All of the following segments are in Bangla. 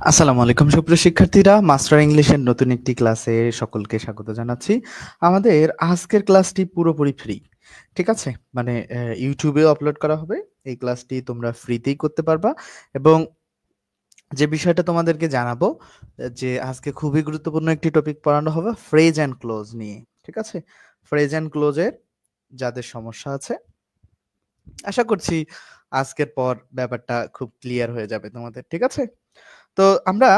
আসসালামু আলাইকুম সুপ্রিয় শিক্ষার্থীরা, মাস্টার ইংলিশের নতুন একটি ক্লাসে সকলকে স্বাগত জানাচ্ছি। আমাদের আজকের ক্লাসটি পুরোপুরি ফ্রি। ঠিক আছে? মানে ইউটিউবেও আপলোড করা হবে। এই ক্লাসটি তোমরা ফ্রিতেই করতে পারবা এবং যে বিষয়টা তোমাদেরকে জানাবো যে আজকে খুবই গুরুত্বপূর্ণ একটি টপিক পড়ানো হবে ফ্রেজ অ্যান্ড ক্লোজ নিয়ে। ঠিক আছে? ফ্রেজ অ্যান্ড ক্লোজের যাদের সমস্যা আছে আশা করছি আজকের পর ব্যাপারটা খুব ক্লিয়ার হয়ে যাবে তোমাদের। ঠিক আছে? তো আমরা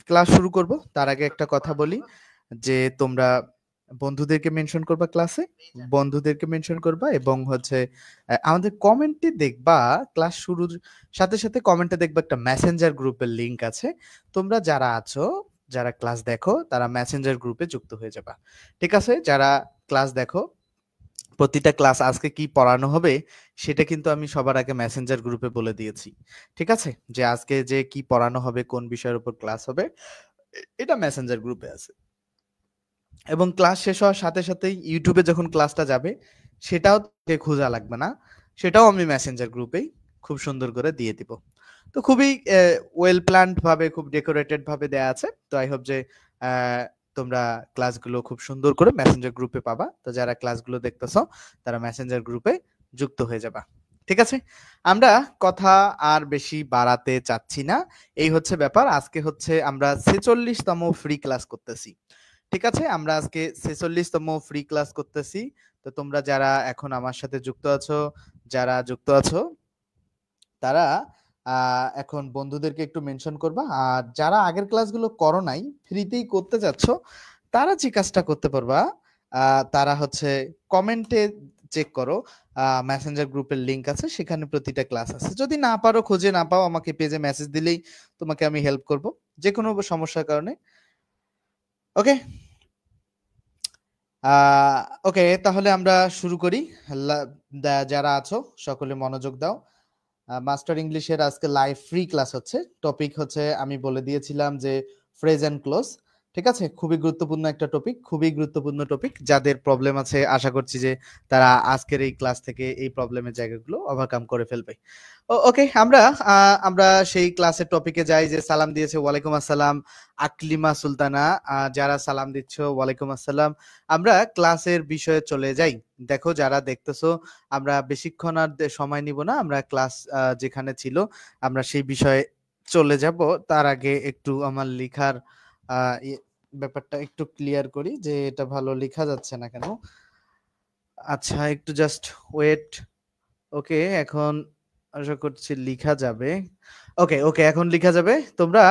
ক্লাস শুরু করব তার আগে একটা কথা বলি যে তোমরা বন্ধুদেরকে মেনশন করবা ক্লাসে, বন্ধুদেরকে মেনশন করবা এবং হচ্ছে আমাদের কমেন্টে দেখবা ক্লাস শুরুর সাথে সাথে কমেন্টে দেখবা একটা মেসেঞ্জার গ্রুপের লিংক আছে। তোমরা যারা আছো, যারা ক্লাস দেখো তারা মেসেঞ্জার গ্রুপে যুক্ত হয়ে যাবা। ঠিক আছে? যারা ক্লাস দেখো, প্রতিটা ক্লাস আজকে কি পড়ানো হবে সেটা কিন্তু আমি সবার আগে মেসেঞ্জার গ্রুপে বলে দিয়েছি। ঠিক আছে? যে আজকে যে কি পড়ানো হবে, কোন বিষয়ের উপর ক্লাস হবে, এটা মেসেঞ্জার গ্রুপে আছে। এবং ক্লাস শেষ হওয়ার সাথে সাথেই ইউটিউবে যখন ক্লাসটা যাবে সেটাও তোকে খোঁজা লাগবে না, সেটাও আমি মেসেঞ্জার গ্রুপেই খুব সুন্দর করে দিয়ে দিব। তো খুবই ওয়েল প্ল্যান্ড ভাবে, খুব ডেকোরেটেড ভাবে দেয়া আছে। তো আই হোপ যে আহ, তোমরা ক্লাসগুলো খুব সুন্দর করে মেসেঞ্জার গ্রুপে পাবা। তো যারা ক্লাসগুলো দেখতেছো তারা মেসেঞ্জার গ্রুপে যুক্ত হয়ে যাবা। ঠিক আছে? আমরা কথা আর বেশি বাড়াতে চাচ্ছি না। এই হচ্ছে ব্যাপার। আজকে হচ্ছে আমরা 46তম ফ্রি ক্লাস করতেছি। ঠিক আছে? আমরা আজকে 46তম ফ্রি ক্লাস করতেছি। তো তোমরা যারা এখন আমার সাথে যুক্ত আছো, যারা যুক্ত আছো তারা এখন বন্ধুদেরকে একটু মেনশন করবা। আর যারা আগের ক্লাসগুলো করো নাই, ফ্রিতেই করতে যাচ্ছ, তারা যে কাজটা করতে পারবা, তারা হচ্ছে কমেন্টে চেক করো। মেসেঞ্জার গ্রুপের লিংক আছে, সেখানে প্রতিটা ক্লাস আছে। যদি না পারো, খুঁজে না পাও, আমাকে পেজে মেসেজ দিলেই তোমাকে আমি হেল্প করব যে কোনো সমস্যার কারণে। ওকে? ওকে, তাহলে আমরা শুরু করি। যারা আছো সকলে মনোযোগ দাও। মাস্টার ইংলিশের আজকে লাইভ ফ্রি ক্লাস হচ্ছে। টপিক হচ্ছে, আমি বলে দিয়েছিলাম যে ফ্রেজ এন্ড ক্লোজ। ঠিক আছে? খুবই গুরুত্বপূর্ণ একটা টপিক, খুবই গুরুত্বপূর্ণ টপিক। যাদের প্রবলেম আছে আশা করছি যে তারা আজকের এই ক্লাস থেকে এই প্রবলেমের জায়গাগুলো ওভারকাম করে ফেলবে। ওকে, আমরা সেই ক্লাসের টপিকে যাই। যে সালাম দিয়েছে, ওয়ালাইকুম আসসালাম আকলিমা সুলতানা। যারা সালাম দিচ্ছ, ওয়ালাইকুম আসসালাম। আমরা ক্লাসের বিষয়ে চলে যাই। দেখো যারা দেখতেছো, আমরা বেশিক্ষণ আর সময় নিব না। আমরা ক্লাস যেখানে ছিল আমরা সেই বিষয়ে চলে যাব। তার আগে একটু আমার লেখার ব্যাপারটা একটু ক্লিয়ার করি যে এটা ভালো লেখা যাচ্ছে না কেন। আচ্ছা, একটু জাস্ট ওয়েট। ওকে, এখন আশা করছি লিখা যাবে। ওকে ওকে, এখন লিখা যাবে। তোমরা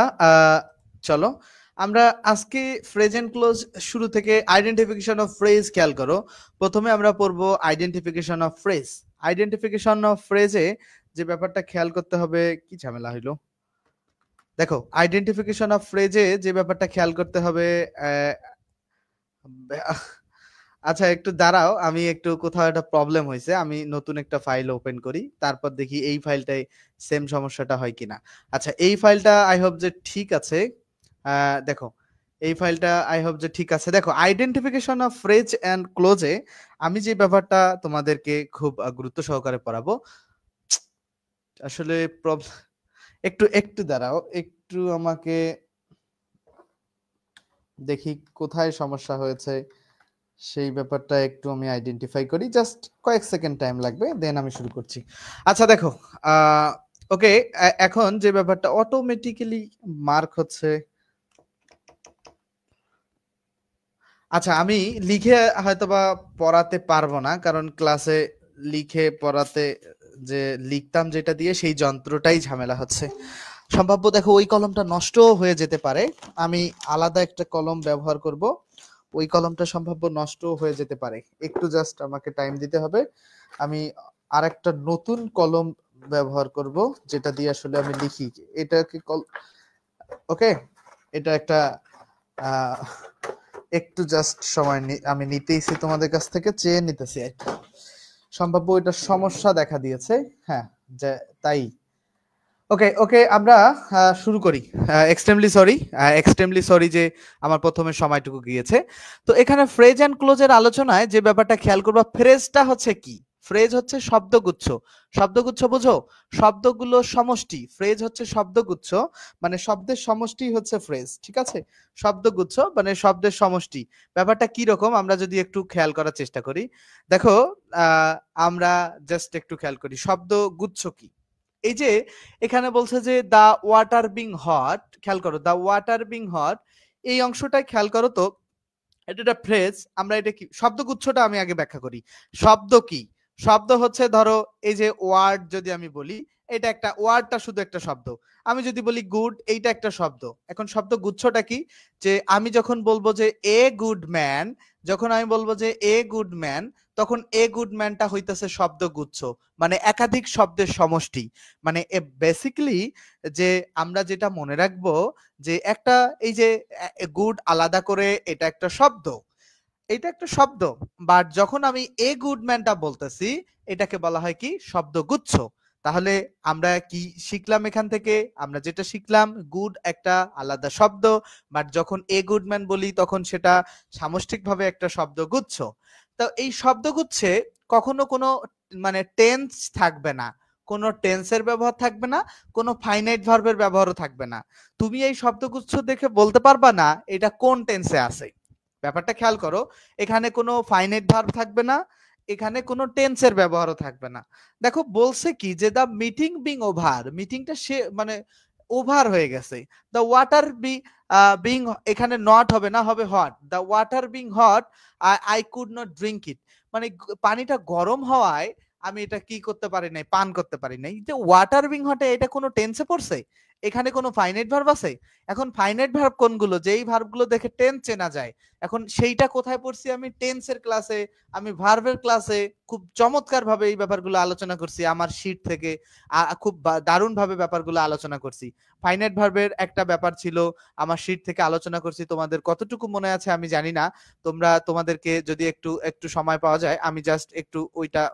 চলো আমরা আজকে ফ্রেজ এন্ড ক্লোজ শুরু থেকে আইডেন্টিফিকেশন অফ ফ্রেজ খেয়াল করো। প্রথমে আমরা পড়বো identification of phrase. Identification of ফ্রেজে যে ব্যাপারটা খেয়াল করতে হবে, কি ঝামেলা হইলো, দেখো আইডেন্টিফিকেশন অফ ফ্রেজে যে ব্যাপারটা খেয়াল করতে হবে। আচ্ছা একটু দাঁড়াও, আমি একটু কোথাও একটা প্রবলেম হয়েছে, আমি নতুন একটা ফাইল ওপেন করি, তারপর দেখি এই ফাইলটাই সেম সমস্যাটা হয় কিনা। আচ্ছা, এই ফাইলটা আই হোপ যে ঠিক আছে। দেখো এই ফাইলটা আই হোপ যে ঠিক আছে। দেখো আইডেন্টিফিকেশন অফ ফ্রেজ অ্যান্ড ক্লোজে আমি যে ব্যাপারটা তোমাদেরকে খুব গুরুত্ব সহকারে পড়াবো। আসলে একটু একটু দাঁড়াও, একটু আমাকে দেখি কোথায় সমস্যা হয়েছে, সেই ব্যাপারটা একটু আমি আইডেন্টিফাই করি। জাস্ট কয়েক সেকেন্ড টাইম লাগবে, দেন আমি শুরু করছি। আচ্ছা দেখো, ওকে, এখন যে ব্যাপারটা অটোমেটিক্যালি মার্ক হচ্ছে। আচ্ছা, আমি লিখে হয়তোবা পড়াতে পারবো না, কারণ ক্লাসে লিখে পড়াতে যে লিখতাম যেটা দিয়ে, সেই যন্ত্রটাই ঝামেলা হচ্ছে সম্ভাব্য। দেখো ওই কলমটা নষ্টও হয়ে যেতে পারে, আমি আলাদা একটা কলম ব্যবহার করব। ওই কলমটা সম্ভাব্য নষ্ট হয়ে যেতে পারে, একটু জাস্ট আমাকে টাইম দিতে হবে। আমি আরেকটা নতুন কলম ব্যবহার করব যেটা দিয়ে আসলে আমি লিখি। এটা কি ওকে, এটা একটা আহ, একটু জাস্ট সময় আমি নিতেইছি, তোমাদের কাছ থেকে চেয়ে নিতেছি আর কি। সম্ভাব্য এটা সমস্যা দেখা দিয়েছে। হ্যাঁ, যে তাই। ওকে ওকে, আমরা শুরু করি। এক্সট্রিমলি সরি, এক্সট্রিমলি সরি যে আমার প্রথমে সময়টুকু গিয়েছে। তো এখানে ফ্রেজ অ্যান্ড ক্লোজের আলোচনায় যে ব্যাপারটা খেয়াল করবা, ফ্রেজটা হচ্ছে কি, ফ্রেজ হচ্ছে শব্দগুচ্ছ। শব্দগুচ্ছ বুঝো? শব্দগুলোর সমষ্টি। ফ্রেজ হচ্ছে শব্দগুচ্ছ, মানে শব্দের সমষ্টি হচ্ছে ফ্রেজ। ঠিক আছে? শব্দগুচ্ছ মানে শব্দের সমষ্টি। ব্যাপারটা কি রকম আমরা যদি একটু খেয়াল করার চেষ্টা করি। দেখো, আমরা জাস্ট একটু খেয়াল করি শব্দগুচ্ছ কি। এই যে এখানে বলছে যে দা ওয়াটার বিং হট, খেয়াল করো দা ওয়াটার বিং হট, এই অংশটাই খেয়াল করো তো। এটা একটা ফ্রেজ, আমরা এটা কি শব্দগুচ্ছটা আমি আগে ব্যাখ্যা করি। শব্দ কি? শব্দ হচ্ছে ধরো এই যে ওয়ার্ড যদি আমি বলি, এটা একটা ওয়ার্ডটা শুধু একটা শব্দ। আমি যদি বলি গুড, এইটা একটা শব্দ। এখন শব্দগুচ্ছটা কি? যে আমি যখন বলবো যে এ গুড ম্যান, যখন আমি বলবো যে এ গুড ম্যান, তখন এ গুড ম্যানটা হইতেছে শব্দগুচ্ছ, মানে একাধিক শব্দের সমষ্টি। মানে বেসিক্যালি যে আমরা যেটা মনে রাখবো যে একটা এই যে গুড আলাদা করে এটা একটা শব্দ, এটা একটা শব্দ, বাট যখন আমি এ গুড ম্যানটা বলতেছি এটাকে বলা হয় কি শব্দগুচ্ছ। তাহলে আমরা কি শিখলাম এখান থেকে? আমরা যেটা শিখলাম, গুড একটা আলাদা শব্দ, বাট যখন এ গুড ম্যান বলি তখন সেটা সামষ্টিকভাবে একটা শব্দগুচ্ছ। তো এই শব্দগুচ্ছে কখনো কোনো মানে টেন্স থাকবে না, কোনো টেন্সের ব্যবহার থাকবে না, কোনো ফাইনাইট ভার্বের ব্যবহারও থাকবে না। তুমি এই শব্দগুচ্ছ দেখে বলতে পারবা না এটা কোন টেন্সে আছে। ব্যাপারটা খেয়াল করো, এখানে কোনো ফাইনাইট ভার্ব থাকবে না, এখানে কোনো টেন্সের ব্যবহারও থাকবে না। দেখো বলছে কি যে দা মিটিং বিং ওভার, মিটিংটা সে মানে ওভার হয়ে গেছে। দা ওয়াটার বিং, এখানে নট হবে না, হবে hot. The water being hot, I could not drink it, মানে পানিটা গরম হওয়ায় আমি এটা কি করতে পারি নাই, পান করতে পারি নাই। যে ওয়াটার বিং হটে এটা কোনো টেন্সে পড়ছে? এখানে কোনো ফাইনাইট ভার্ব আছে? এখন ফাইনাইট ভার্ব কোনগুলো, যেই ভার্বগুলো দেখে টেন্স চেনা যায়। এখন সেইটা কোথায় পড়ছি আমি? টেন্সের ক্লাসে, আমি ভার্বের ক্লাসে খুব চমৎকার ভাবে এই ব্যাপারগুলো আলোচনা করছি আমার শীট থেকে। খুব দারুণ ভাবে ব্যাপারগুলো আলোচনা করছি। ফাইনাইট ভার্বের একটা ব্যাপার ছিল আমার শীট থেকে আলোচনা করছি, তোমাদের কতটুকু মনে আছে আমি জানি না। তোমাদেরকে যদি একটু একটু সময় পাওয়া যায়, আমি জাস্ট একটু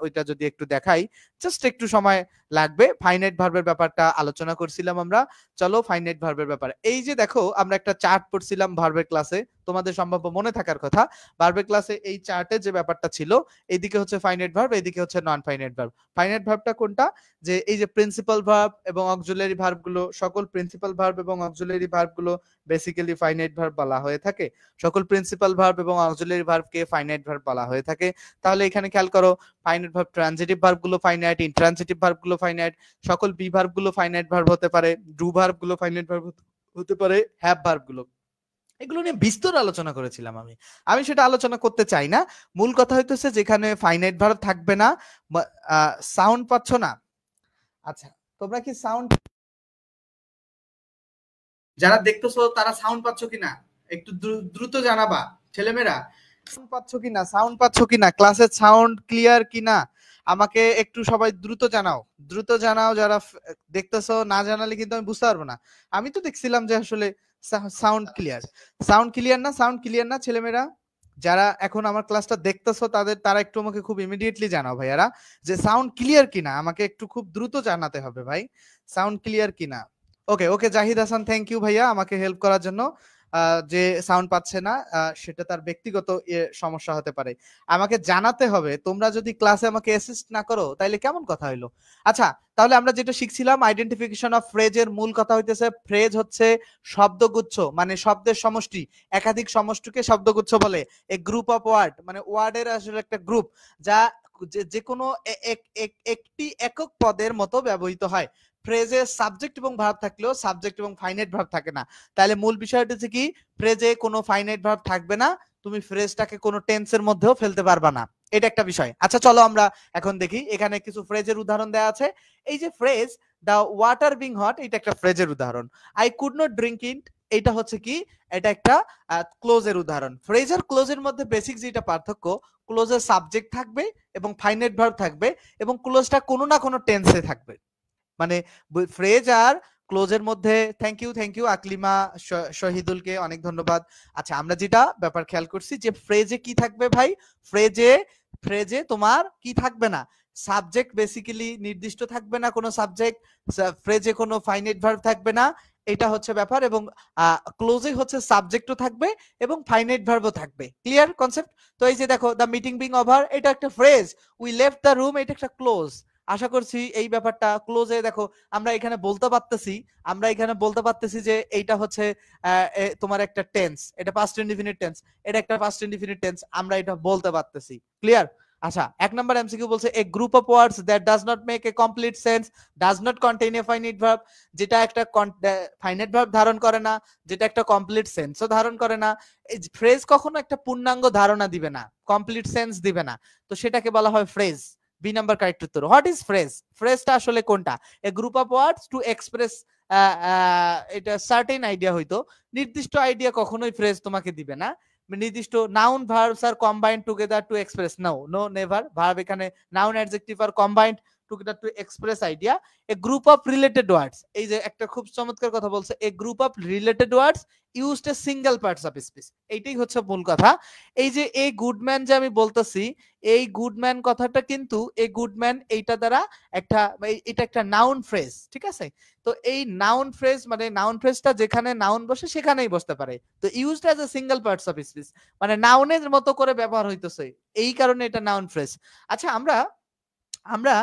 ওইটা যদি একটু দেখাই, জাস্ট একটু সময় লাগবে। ফাইনাইট ভার্বের ব্যাপারটা আলোচনা করছিলাম আমরা। চলো ফাইনাইট ভার্বের ব্যাপারে, এই যে দেখো আমরা একটা চার্ট পড়ছিলাম ভার্বের ক্লাসে, তোমাদের সম্ভব মনে থাকার কথা। ভার্বের ক্লাসে এই চার্টে যে ব্যাপারটা ছিল, এইদিকে হচ্ছে ফাইনাইট ভার্ব, এইদিকে হচ্ছে নন ফাইনাইট ভার্ব। ফাইনাইট ভার্বটা কোনটা? যে এই যে প্রিন্সিপাল ভার্ব এবং অক্সিলারি ভার্বগুলো, সকল প্রিন্সিপাল ভার্ব এবং অক্সিলারি ভার্বগুলো বেসিক্যালি ফাইনাইট ভার্ব বলা হয়ে থাকে। সকল প্রিন্সিপাল ভার্ব এবং অক্সিলারি ভার্বকে ফাইনাইট ভার্ব বলা হয়ে থাকে। তাহলে এখানে খেয়াল করো, ফাইনাইট ভার্ব ট্রানজিটিভ ভার্বগুলো ফাইনাইট, ইনট্রানজিটিভ ভার্বগুলো ফাইনাইট, সকল বি ভার্বগুলো ফাইনাইট ভার্ব হতে পারে, ডু ভার্বগুলো ফাইনাইট ভার্ব হতে পারে, হ্যাভ ভার্বগুলো। এগুলো নিয়ে বিস্তর আলোচনা করেছিলাম আমি, আমি সেটা আলোচনা করতে চাই না। মূল কথা হইতেছে যেখানে ফাইনাইট ভার্ব থাকবে না। সাউন্ড পাচ্ছ না? আচ্ছা, তোমরা কি সাউন্ড, যারা দেখতেছো তারা সাউন্ড পাচ্ছ কিনা একটু দ্রুত জানাবা। ছেলেমেয়েরা সাউন্ড পাচ্ছ কিনা, সাউন্ড পাচ্ছ কিনা, ক্লাসের সাউন্ড ক্লিয়ার কিনা আমাকে একটু সবাই দ্রুত জানাও, দ্রুত জানাও। যারা দেখতেছো, না জানালে কিন্তু আমি বুঝতে পারবো না। আমি তো দেখছিলাম যে আসলে সাউন্ড ক্লিয়ার। সাউন্ড ক্লিয়ার না? সাউন্ড ক্লিয়ার না ছেলেমেয়েরা? যারা এখন আমার ক্লাসটা দেখতেছো তারা একটু আমাকে খুব ইমিডিয়েটলি জানাও ভাইয়ারা, যে সাউন্ড ক্লিয়ার কিনা, আমাকে একটু খুব দ্রুত জানাতে হবে ভাই, সাউন্ড ক্লিয়ার কিনা। ওকে ওকে, জাহিদ হাসান, থ্যাংক ইউ ভাইয়া আমাকে হেল্প করার জন্য। যে সাউন্ড পাচ্ছে না সেটা তার ব্যক্তিগত সমস্যা হতে পারে, আমাকে জানাতে হবে। তোমরা যদি ক্লাসে আমাকে অ্যাসিস্ট না করো তাহলে কেমন কথা হইলো? আচ্ছা, তাহলে আমরা যেটা শিখছিলাম আইডেন্টিফিকেশন অফ ফ্রেজের মূল কথা হইতেছে, ফ্রেজ হচ্ছে শব্দগুচ্ছ, মানে শব্দের সমষ্টি। একাধিক সমষ্টিকে শব্দগুচ্ছ বলে। এ গ্রুপ অফ ওয়ার্ড, মানে ওয়ার্ডের আসলে একটা গ্রুপ, যা যে কোনো একটি একক পদের মতো ব্যবহৃত হয়। ফ্রেজে সাবজেক্ট এবং ভার্ব থাকলেও সাবজেক্ট এবং ফাইনাইট ভার্ব থাকে না। তাহলে মূল বিষয়টা হচ্ছে কি, ফ্রেজে কোনো ফাইনাইট ভার্ব থাকবে না, তুমি ফ্রেজটাকে কোনো টেন্সের মধ্যেও ফেলতে পারবা না, এটা একটা বিষয়। আচ্ছা চলো আমরা এখন দেখি, এখানে কিছু ফ্রেজের উদাহরণ দেওয়া আছে। এই যে phrase the water being hot, এটা একটা ফ্রেজের উদাহরণ। I could not drink it, এটা হচ্ছে কি, এটা একটা ক্লোজের উদাহরণ। ফ্রেজ আর ক্লোজের মধ্যে বেসিক যেটা পার্থক্য, ক্লোজের সাবজেক্ট থাকবে এবং ফাইনাইট ভার্ব থাকবে, এবং ক্লোজটা কোনো না কোনো টেন্সে থাকবে। মানে ফ্রেজ আর ক্লোজের মধ্যে, থ্যাংক ইউ আকলিমা শহীদুলকে অনেক ধন্যবাদ। আচ্ছা, আমরা যেটা ব্যাপার খেয়াল করছি যে ফ্রেজে কি থাকবে ভাই, ফ্রেজে তোমার কি থাকবে না, সাবজেক্ট বেসিক্যালি নির্দিষ্ট থাকবে না কোনো সাবজেক্ট, ফ্রেজে কোনো ফাইনাইট ভার্ব থাকবে না, এটা হচ্ছে ব্যাপার। এবং ক্লোজে হচ্ছে সাবজেক্টও থাকবে এবং ফাইনাইট ভার্বও থাকবে। Clear concept? তো এই যে দেখো দ্য মিটিং বিং ওভার, এটা একটা phrase. We left the room, এটা একটা ক্লোজ। আশা করছি এই ব্যাপারটা ক্লোজে দেখো আমরা এখানে বলতে পারতেছি যে এইটা হচ্ছে তোমার একটা টেন্স, এটা পাস্ট ইনডিফিনিট টেন্স, এটা একটা পাস্ট ইনডিফিনিট টেন্স, আমরা এটা বলতে পারতেছি। ক্লিয়ার? আচ্ছা, 1 নাম্বার এমসিকিউ বলছে a group of words that does not make a complete sense does not contain a finite verb, যেটা একটা ফাইনাইট ভার্ব ধারণ করে না, যেটা একটা কমপ্লিট সেন্সও ধারণ করে না। এই ফ্রেজ কখনো একটা পূর্ণাঙ্গ ধারণা দিবে না, কমপ্লিট সেন্স দিবে না, তো সেটাকে বলা হয় ফ্রেজ। বি নাম্বার কারেক্ট উত্তর। What is phrase? ফ্রেজটা আসলে কোনটা? A group of words to express, এটা সার্টেন আইডিয়া, হয়তো নির্দিষ্ট আইডিয়া কখনোই ফ্রেজ তোমাকে দিবে না। নির্দিষ্ট নাউন ভার্বস আর combined together to express, no never. Verb এখানে নাউন অ্যাডজেক্টিভ আর combined together to express idea. A group of related words, এই যে একটা খুব চমৎকার কথা বলছে, a group of related words used a single parts of speech, এইটাই হচ্ছে মূল কথা। এই যে এই গুডম্যান যে আমি বলতেছি, এই গুডম্যান কথাটা কিন্তু এই গুডম্যান এইটা দ্বারা একটা, এটা একটা নাউন ফ্রেজ, ঠিক আছে? তো এই নাউন ফ্রেজ মানে নাউন ফ্রেজটা যেখানে নাউন বসে সেখানেই বসতে পারে, তো used as a single parts of speech, মানে নাউনের মতো করে ব্যবহার হইতেছে, এই কারণে এটা নাউন ফ্রেজ। আচ্ছা, আমরা আমরা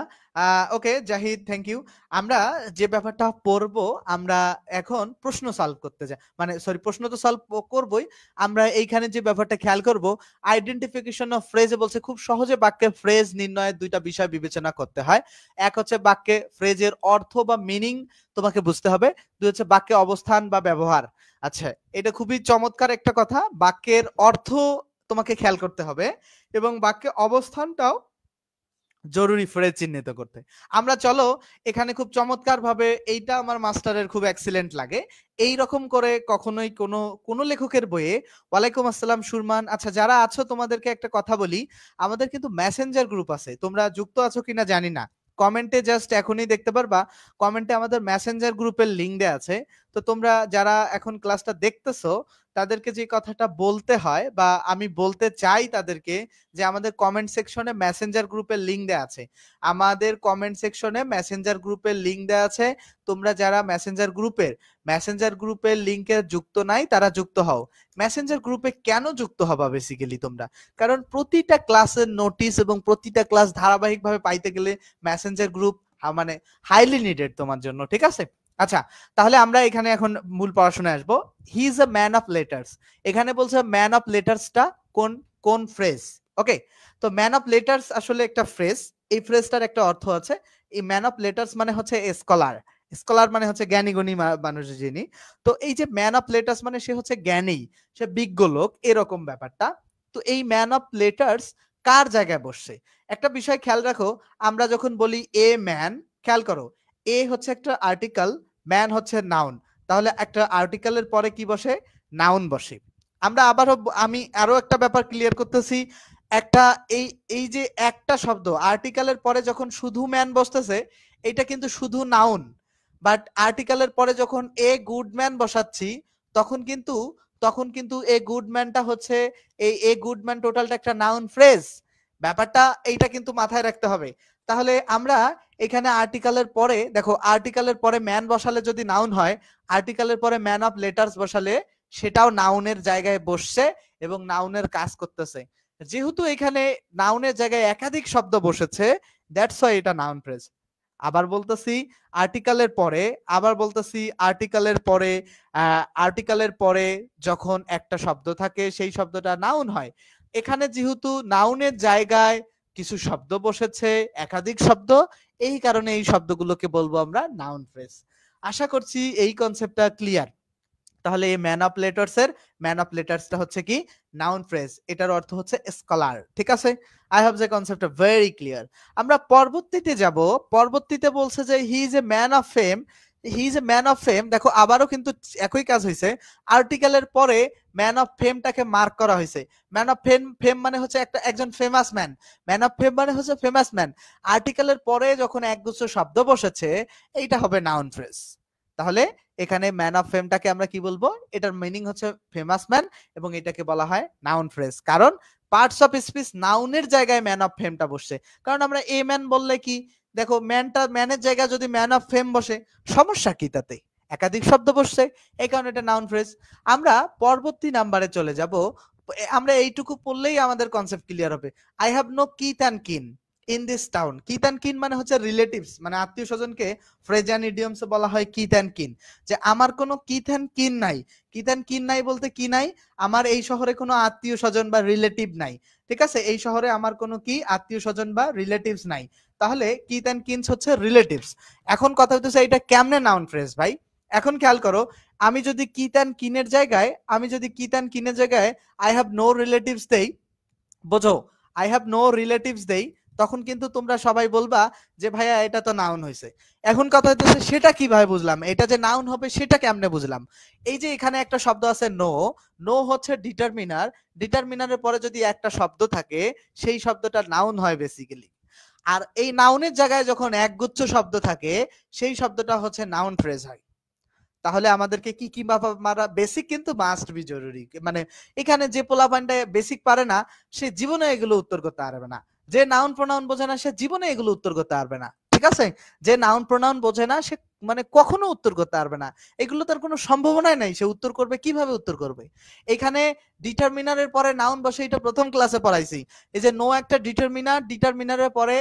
ওকে জাহিদ, থ্যাংক ইউ। আমরা যে ব্যাপারটা পড়বো, আমরা এখন প্রশ্ন সলভ করতে যাই, মানে সরি, প্রশ্ন তো সলভ করবই, আমরা এইখানে যে ব্যাপারটা খেয়াল করব, আইডেন্টিফিকেশন অফ ফ্রেজে বলছে খুব সহজে বাক্যে ফ্রেজ নির্ণয়ের দুইটা বিষয় বিবেচনা করতে হয়। এক হচ্ছে বাক্যে ফ্রেজের অর্থ বা মিনিং তোমাকে বুঝতে হবে, দুই হচ্ছে বাক্যে অবস্থান বা ব্যবহার। আচ্ছা, এটা খুবই চমৎকার একটা কথা, বাক্যের অর্থ তোমাকে খেয়াল করতে হবে এবং বাক্যে অবস্থানটাও জরুরি ফ্রেজ চিহ্নিত করতে। আমরা চলো এখানে খুব চমৎকার ভাবে, এইটা আমার মাস্টারের খুব এক্সিলেন্ট লাগে, এই রকম করে কখনোই কোনো লেখকের বইয়ে। ওয়ালাইকুম আসসালাম সুরমান। আচ্ছা, যারা আছো তোমাদেরকে একটা কথা বলি, আমাদের কিন্তু মেসেঞ্জার গ্রুপ আছে, তোমরা যুক্ত আছো কিনা জানি না, কমেন্টে জাস্ট এখনই দেখতে পারবা, কমেন্টে আমাদের মেসেঞ্জার গ্রুপের লিংক দেয়া আছে। তো তোমরা যারা এখন ক্লাসটা দেখতেছো, তাদেরকে যে কথাটা বলতে হয় বা আমি বলতে চাই তাদেরকে, যে আমাদের কমেন্ট সেকশনে মেসেঞ্জার গ্রুপের লিংক দেয়া আছে, আমাদের কমেন্ট সেকশনে মেসেঞ্জার গ্রুপের লিংক দেয়া আছে। তোমরা যারা মেসেঞ্জার গ্রুপের লিংকে যুক্ত নাই, তারা যুক্ত হও। মেসেঞ্জার গ্রুপে কেন যুক্ত হবা বেসিক্যালি তোমরা? কারণ প্রতিটা ক্লাসের নোটিশ এবং প্রতিটা ক্লাস ধারাবাহিকভাবে পাইতে গেলে মেসেঞ্জার গ্রুপ মানে হাইলি নিডেড তোমার জন্য, ঠিক আছে? আচ্ছা, তাহলে আমরা এখানে এখন মূল পড়াশোনায় আসবো। He is a man of letters, এখানে বলছে ম্যান অফ লেটার্সটা কোন কোন ফ্রেজ? ওকে, তো ম্যান অফ লেটার্স আসলে একটা ফ্রেজ, এই ফ্রেজটার একটা অর্থ আছে। এই ম্যান অফ লেটার্স মানে হচ্ছে স্কলার, স্কলার মানে হচ্ছে জ্ঞানী গুণী মানুষ যিনি। তো এই যে ম্যান অফ লেটার্স মানে সে হচ্ছে জ্ঞানী, সে বিজ্ঞ লোক, এরকম ব্যাপারটা। তো এই ম্যান অফ লেটার্স কার জায়গায় বসছে? একটা বিষয় খেয়াল রাখো, আমরা যখন বলি এ ম্যান, খেয়াল করো, এ হচ্ছে একটা আর্টিকেল, ম্যান হচ্ছে নাউন, তাহলে একটা আর্টিকেলের পরে কি বসে? নাউন বসে। আমরা আবারও, আমি আরো একটা ব্যাপার ক্লিয়ার করতেছি, একটা এই এই যে একটা শব্দ আর্টিকেলের পরে যখন শুধু ম্যান বসতেছে, এটা কিন্তু শুধু নাউন, বাট আর্টিকেলের পরে যখন এ গুড ম্যান বসাচ্ছি, তখন কিন্তু এ গুড ম্যানটা হচ্ছে, এই এ গুড ম্যান টোটালটা একটা নাউন ফ্রেজ। ব্যাপারটা এইটা কিন্তু মাথায় রাখতে হবে। তাহলে আমরা এখানে আর্টিকেলের পরে দেখো, আর্টিকেলের পরে ম্যান বসালে যদি নাউন হয়, আর্টিকেলের পরে ম্যান অফ লেটার্স বসালে সেটাও নাউনের জায়গায় বসছে এবং নাউনের কাজ করতেছে। যেহেতু এখানে নাউনের জায়গায় একাধিক শব্দ বসেছে, দ্যাটস ওয়াই এটা নাউন ফ্রেজ। আবার বলতেছি, আর্টিকেলের পরে, আর্টিকেলের পরে যখন একটা শব্দ থাকে, সেই শব্দটা নাউন হয়। এখানে যেহেতু নাউনের জায়গায় কিছু শব্দ বসেছে, একাধিক শব্দ, এই কারণে এই শব্দগুলোকে বলবো আমরা নাউন ফ্রেজ। আশা করছি এই কনসেপ্টটা ক্লিয়ার। তাহলে এই ম্যান অফ লেটার্স এর ম্যান অফ লেটার্সটা হচ্ছে কি? নাউন ফ্রেজ, এটার অর্থ হচ্ছে স্কলার, ঠিক আছে? আই হোপ যে কনসেপ্টটা ভেরি ক্লিয়ার। আমরা পরবর্তীতে যাব, পরবর্তীতে বলছে যে he is a man of fame, he is a man of fame. দেখো আবারও কিন্তু একই কাজ হয়েছে, আর্টিকেলের পরে ম্যান অফ ফেমটাকে মার্ক করা হয়েছে। ম্যান অফ ফেম মানে হচ্ছে একজন famous man, man of fame মানে হচ্ছে ফেমাস ম্যান। আর্টিকেলের পরে যখন একগুচ্ছ শব্দ বসেছে, এইটা হবে নাউন ফ্রেজ। তাহলে এখানে ম্যান অফ ফেমটাকে আমরা কি বলবো? এটার মিনিং হচ্ছে ফেমাস ম্যান এবং এটাকে বলা হয় নাউন ফ্রেজ, কারণ পার্টস অফ স্পিচ নাউনের জায়গায় ম্যান অফ ফেমটা বসছে। কারণ আমরা এ ম্যান বললে কি, দেখো ম্যানের জায়গায় যদি ম্যান অফ ফেম বসে, সমস্যা কি তাতে? একাধিক শব্দ বসছে, এই কারণে এটা নাউন ফ্রেজ। আমরা পরবর্তী নাম্বারে চলে যাব। আমরা এইটুকু পড়লেই আমাদের কনসেপ্ট ক্লিয়ার হবে। I have no kith and kin in this town. Kith and kin মানে হচ্ছে রিলেটিভস, মানে আত্মীয় স্বজনকে ফ্রেজ অ্যান্ড ইডিয়মসে বলা হয় কিথ অ্যান্ড কিন। যে আমার কোনো কিথ অ্যান্ড কিন নাই। কিথ অ্যান্ড কিন নাই বলতে কি নাই? আমার এই শহরে কোনো আত্মীয় স্বজন বা রিলেটিভ নাই। ঠিক আছে, এই শহরে আমার কোনো কি আত্মীয় স্বজন বা রিলেটিভস নাই। তাহলে কিথ অ্যান্ড কিনস হচ্ছে রিলেটিভস। এখন কথা হচ্ছে এটা কেমনে নাউন ফ্রেজ ভাই? এখন খেয়াল করো, আমি যদি কিথ অ্যান্ড কিনের জায়গায় আই হ্যাভ নো রিলেটিভস দেই, বোঝো, আই হ্যাভ নো রিলেটিভস দেই, তখন কিন্তু তোমরা সবাই বলবা যে ভাইয়া এটা তো নাউন হয়েছে। এখন কথা হচ্ছে সেটা কিভাবে বুঝলাম, এটা যে নাউন হবে সেটা কেমনে বুঝলাম? এই যে এখানে একটা শব্দ আছে নো, নো হচ্ছে ডিটারমিনার, ডিটারমিনারের পরে যদি একটা শব্দ থাকে সেই শব্দটা নাউন হয় বেসিক্যালি। আর এই নাউনের জায়গায় যখন একগুচ্ছ শব্দ থাকে সেই শব্দটা হচ্ছে নাউন ফ্রেজ হয়। তাহলে আমাদেরকে কি কি মারা বেসিক কিন্তু মাস্ট বি জরুরি। মানে এখানে যে পোলাপানটা বেসিক পারে না সে জীবনে এগুলো উত্তর করতে পারবে না। যে নাউন প্রোনাউন বোঝে না সে জীবনে এগুলো উত্তর করতে পারবে না। ঠিক আছে, যে নাউন প্রোনাউন বোঝে না সে মানে কখনো উত্তর করতে পারবে না। এগুলো তার কোনো সম্ভাবনাই নাই, সে উত্তর করবে কিভাবে উত্তর করবে? এখানে ডিটারমিনারের পরে নাউন বসে, এটা প্রথম ক্লাসে পড়াইছি। এই যে নো একটা ডিটারমিনার, ডিটারমিনারের পরে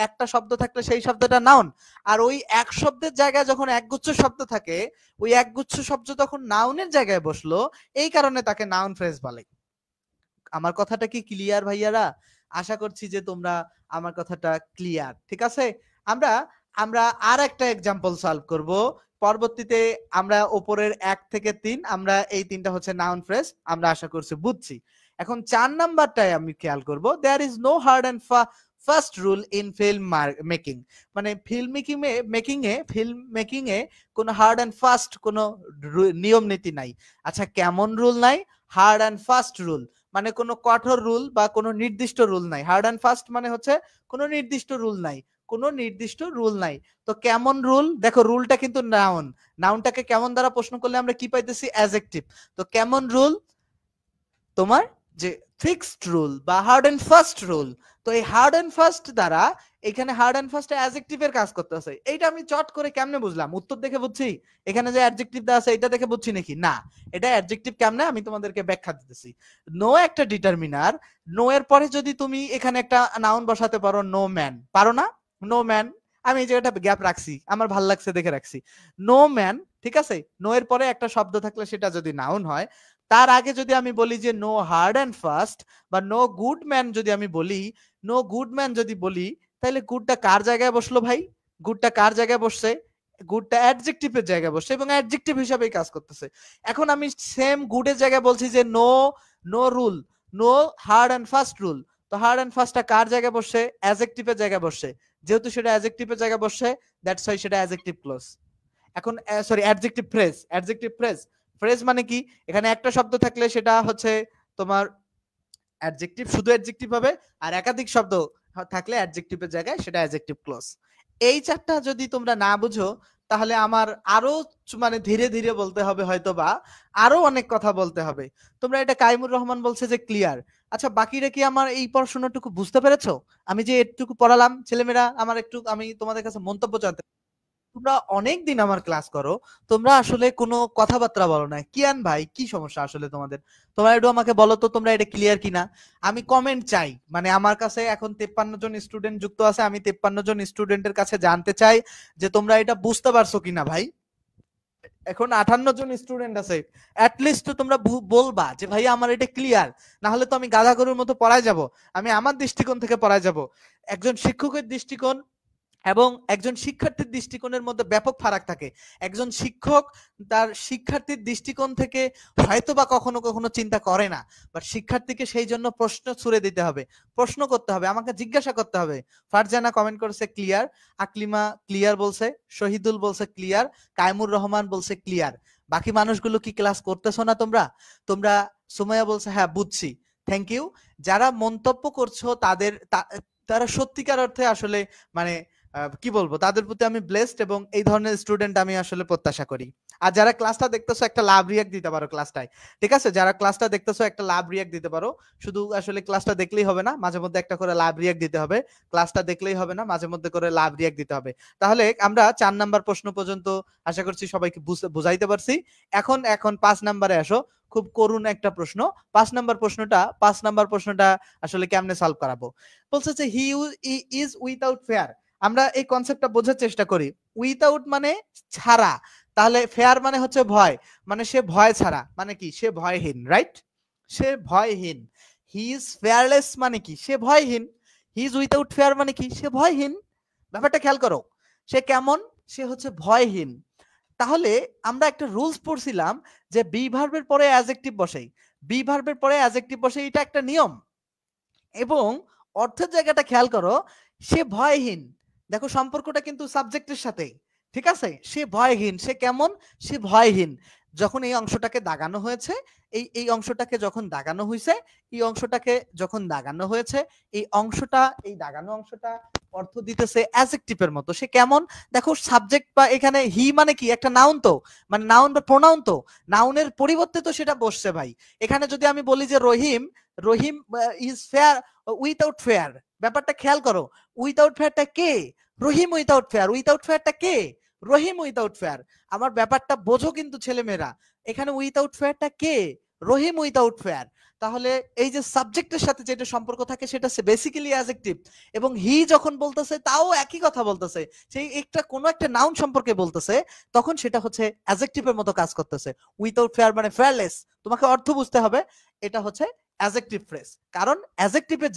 একটা শব্দ থাকলে সেই শব্দটা নাউন। আর ওই এক শব্দের জায়গায় যখন একগুচ্ছ শব্দ থাকে, ওই একগুচ্ছ শব্দ তখন নাউনের জায়গায় বসলো, এই কারণে তাকে নাউন ফ্রেজ বলে। আমার কথাটা কি ক্লিয়ার ভাইয়ারা? আশা করছি যে তোমরা আমার কথাটা ক্লিয়ার। ঠিক আছে, আমরা আমরা আর একটা এক্সাম্পল সলভ করব পরবর্তীতে। আমরা উপরের 1 থেকে 3 আমরা এই তিনটা হচ্ছে নাউন ফ্রেজ, আমরা আশা করছি বুঝছি। এখন 4 নাম্বারটায় আমি খেয়াল করব, there is no hard and fast rule in film making. মানে ফিল্ম মেকিং এ কোনো হার্ড এন্ড ফাস্ট কোনো নিয়ম নীতি নাই। আচ্ছা, কেমন রুল নাই? হার্ড এন্ড ফাস্ট রুল মানে কোনো কঠোর রুল বা কোনো নির্দিষ্ট রুল নাই। হার্ড এন্ড ফাস্ট মানে হচ্ছে কোনো নির্দিষ্ট রুল নাই, কোনো নির্দিষ্ট রুল নাই। তো কেমন রুল? দেখো রুলটা কিন্তু নাউন, নাউনটাকে কেমন দ্বারা প্রশ্ন করলে আমরা কি পাইতেছি? অ্যাডজেক্টিভ। তো কেমন রুল? তোমার যে ফিক্সড রুল বা হার্ড এন্ড ফাস্ট রুল। তো এই হার্ড এন্ড ফাস্ট দ্বারা এখানে হার্ড এন্ড ফাস্ট অ্যাডজেক্টিভের কাজ করতেছে। এইটা আমি চট করে কেমনে বুঝলাম? উত্তর দেখে বুঝছি? এখানে যে অ্যাডজেক্টিভ দেওয়া আছে এটা দেখে বুঝছি নাকি? না, এটা অ্যাডজেক্টিভ কেমনে আমি তোমাদেরকে ব্যাখ্যা দিতেছি। নো একটা ডিটারমিনার, নো এর পরে যদি তুমি এখানে একটা নাউন বসাতে পারো, নো ম্যান, পারো না? নো ম্যান, আমি এই জায়গাটা গ্যাপ রাখছি, আমার ভাল লাগছে দেখে রাখছি। নো ম্যান, ঠিক আছে, নো এর পরে একটা শব্দ থাকলে সেটা যদি নাউন হয়, তার আগে যদি আমি বলি যে নো হার্ড এন্ড ফাস্ট বা নো গুড ম্যান, যদি আমি বলি নো গুড ম্যান যদি বলি, তাহলে গুডটা কার জায়গায় বসলো ভাই? গুডটা কার জায়গায় বসছে? গুডটা অ্যাডজেক্টিভের জায়গায় বসছে এবং অ্যাডজেক্টিভ হিসাবেই কাজ করতেছে। এখন আমি সেম গুডের জায়গায় বলছি যে no, no rule, no hard and fast rule. তো হার্ড এন্ড ফাস্টটা কার জায়গায় বসছে? অ্যাডজেক্টিভের জায়গায় বসছে। যেহেতু সেটা অ্যাডজেক্টিভের জায়গায় বসছে, দ্যাটস হোয়াই সেটা অ্যাডজেক্টিভ ক্লজ। এখন sorry, adjective phrase. Adjective phrase, phrase মানে কি? এখানে একটা শব্দ থাকলে সেটা হচ্ছে তোমার অ্যাডজেক্টিভ, শুধু অ্যাডজেক্টিভ হবে। আর একাধিক শব্দ থাকলে অ্যাডজেক্টিভের জায়গায় সেটা অ্যাডজেক্টিভ ক্লজ। এই চারটা যদি তোমরা না বুঝো তাহলে আমার আরো মানে ধীরে ধীরে বলতে হবে, হয়তো বা আরো অনেক কথা বলতে হবে। তোমরা এটা কাইমুর রহমান বলছে যে ক্লিয়ার। আচ্ছা, বাকিরা কি আমার এই পড়াশোনাটুকু বুঝতে পেরেছো? আমি যে এটুকু পড়ালাম, ছেলেমেয়েরা আমার একটু, আমি তোমাদের কাছে মন্তব্য জানতে। তোমরা অনেক দিন আমার ক্লাস করো, তোমরা আসলে কোনো কথাবার্তা বলো না। কিয়ান ভাই, কি সমস্যা আসলে তোমাদের? তোমরা একটু আমাকে বলো তো তোমরা এটা ক্লিয়ার কিনা। আমি কমেন্ট চাই, মানে আমার কাছে এখন 53 জন স্টুডেন্ট যুক্ত আছে, আমি 53 জন স্টুডেন্টের কাছে জানতে চাই যে তোমরা এটা বুঝতে পারছো কিনা ভাই। এখন 58 জন স্টুডেন্ট আছে, অ্যাটলিস্ট তো তোমরা বলবা যে ভাই আমার এটা ক্লিয়ার। না হলে তো আমি গাধা গরুর মতো পড়ায় যাব, আমি আমার দৃষ্টিকোণ থেকে পড়ায় যাব। একজন শিক্ষকের দৃষ্টিকোণ এবং একজন শিক্ষার্থীর দৃষ্টিকোণের মধ্যে ব্যাপক ফারাক থাকে। একজন শিক্ষক তার শিক্ষার্থীর দৃষ্টিকোণ থেকে হয়তো বা কখনো কখনো চিন্তা করে না, বাট শিক্ষার্থীকে সেই জন্য প্রশ্ন ছুড়ে দিতে হবে, প্রশ্ন করতে হবে, আমাকে জিজ্ঞাসা করতে হবে। ফারজানা কমেন্ট করেছে ক্লিয়ার, আকলিমা ক্লিয়ার বলছে, শহীদুল বলছে ক্লিয়ার, কায়মুর রহমান বলছে ক্লিয়ার। বাকি মানুষগুলো কি ক্লাস করতেছো না তোমরা? তোমরা, সুমাইয়া বলছে হ্যাঁ বুঝছি, থ্যাংক ইউ। যারা মন্তব্য করছো তারা সত্যিকার অর্থে আসলে মানে কি বলবো, তাদের প্রতি আমি ব্লেসড এবং এই ধরনের স্টুডেন্ট আমি আসলে প্রত্যাশা করি। আর যারা ক্লাসটা দেখতেছো একটা লাভ রিয়াক্ট দিতে পারো ক্লাসটায়, ঠিক আছে? যারা ক্লাসটা দেখতেছো একটা লাভ রিয়াক্ট দিতে পারো। শুধু আসলে ক্লাসটা দেখলেই হবে না, মাঝে মধ্যে একটা করে লাভ রিয়াক্ট দিতে হবে। ক্লাসটা দেখলেই হবে না, মাঝে মধ্যে করে লাভ রিয়াক্ট দিতে হবে। তাহলে আমরা 4 নাম্বার প্রশ্ন পর্যন্ত আশা করছি সবাইকে বুঝাইতে পারছি। এখন 5 নাম্বারে আসো। খুব করুণ একটা প্রশ্ন। 5 নাম্বার প্রশ্নটা আসলে কেমনে সলভ করাবো? বলছে যে হি ইজ উইথআউট ফেয়ার। আমরা এই কনসেপ্টটা বোঝার চেষ্টা করি। উইথআউট মানে ছাড়া, তাহলে ফেয়ার মানে হচ্ছে ভয়, মানে সে ভয় ছাড়া, মানে কি সে ভয়হীন, রাইট? সে ভয়হীন। হি ইজ ফেয়ারলেস মানে কি সে ভয়হীন। হি ইজ উইথআউট ফেয়ার মানে কি সে ভয়হীন। ব্যাপারটা খেয়াল করো, সে কেমন? সে হচ্ছে ভয়হীন। তাহলে আমরা একটা রুলস পড়ছিলাম যে বি ভার্বের পরে অ্যাডজেক্টিভ বসে, বি ভার্বের পরে অ্যাডজেক্টিভ বসে, এটা একটা নিয়ম। এবং অর্থের জায়গাটা খেয়াল করো, সে ভয়হীন। দেখো সম্পর্কটা কিন্তু সাবজেক্টের সাথে, ঠিক আছে? সে ভয়হীন, সে কেমন? সে ভয়হীন। যখন এই অংশটাকে দাগানো হয়েছে, এই অংশটাকে যখন দাগানো হয়েছে, এই অংশটাকে যখন দাগানো হয়েছে, এই দাগানো অংশটা অর্থ দিতেছে অ্যাডজেক্টিভের মতো। সে কেমন? দেখো সাবজেক্ট বা এখানে হি মানে কি একটা নাউন, তো মানে নাউন বা প্রোনাউন, তো নাউনের পরিবর্তে তো সেটা বসছে ভাই। এখানে যদি আমি বলি যে রহিম, রহিম ইজ ফেয়ার উইথআউট ফেয়ার, ব্যাপারটা খেয়াল করো। উইথআউট ফেয়ারটা কে? রহিম উইথআউট ফেয়ার। উইথআউট ফেয়ারটা কে? রহিম উইথআউট ফেয়ার। আমার ব্যাপারটা বোঝো কিন্তু ছেলেমেয়েরা, এখানে উইথআউট ফেয়ারটা কে? রহিম উইথআউট ফেয়ার। তাহলে এই যে সাবজেক্টের সাথে যেটা সম্পর্ক থাকে সেটা বেসিক্যালি অ্যাডজেক্টিভ, এবং হি যখন বলতেছে তাও একই কথা বলতেছে, সেই একটা কোনো একটা নাউন সম্পর্কে বলতেছে, তখন সেটা হচ্ছে অ্যাডজেক্টিভের মতো কাজ করতেছে। উইথআউট ফেয়ার মানে ফেয়ারলেস। তোমাকে অর্থ বুঝতে হবে, এটা হচ্ছে অ্যাডজেক্টিভ ফ্রেজ। কারণ অ্যাডজেক্টিভের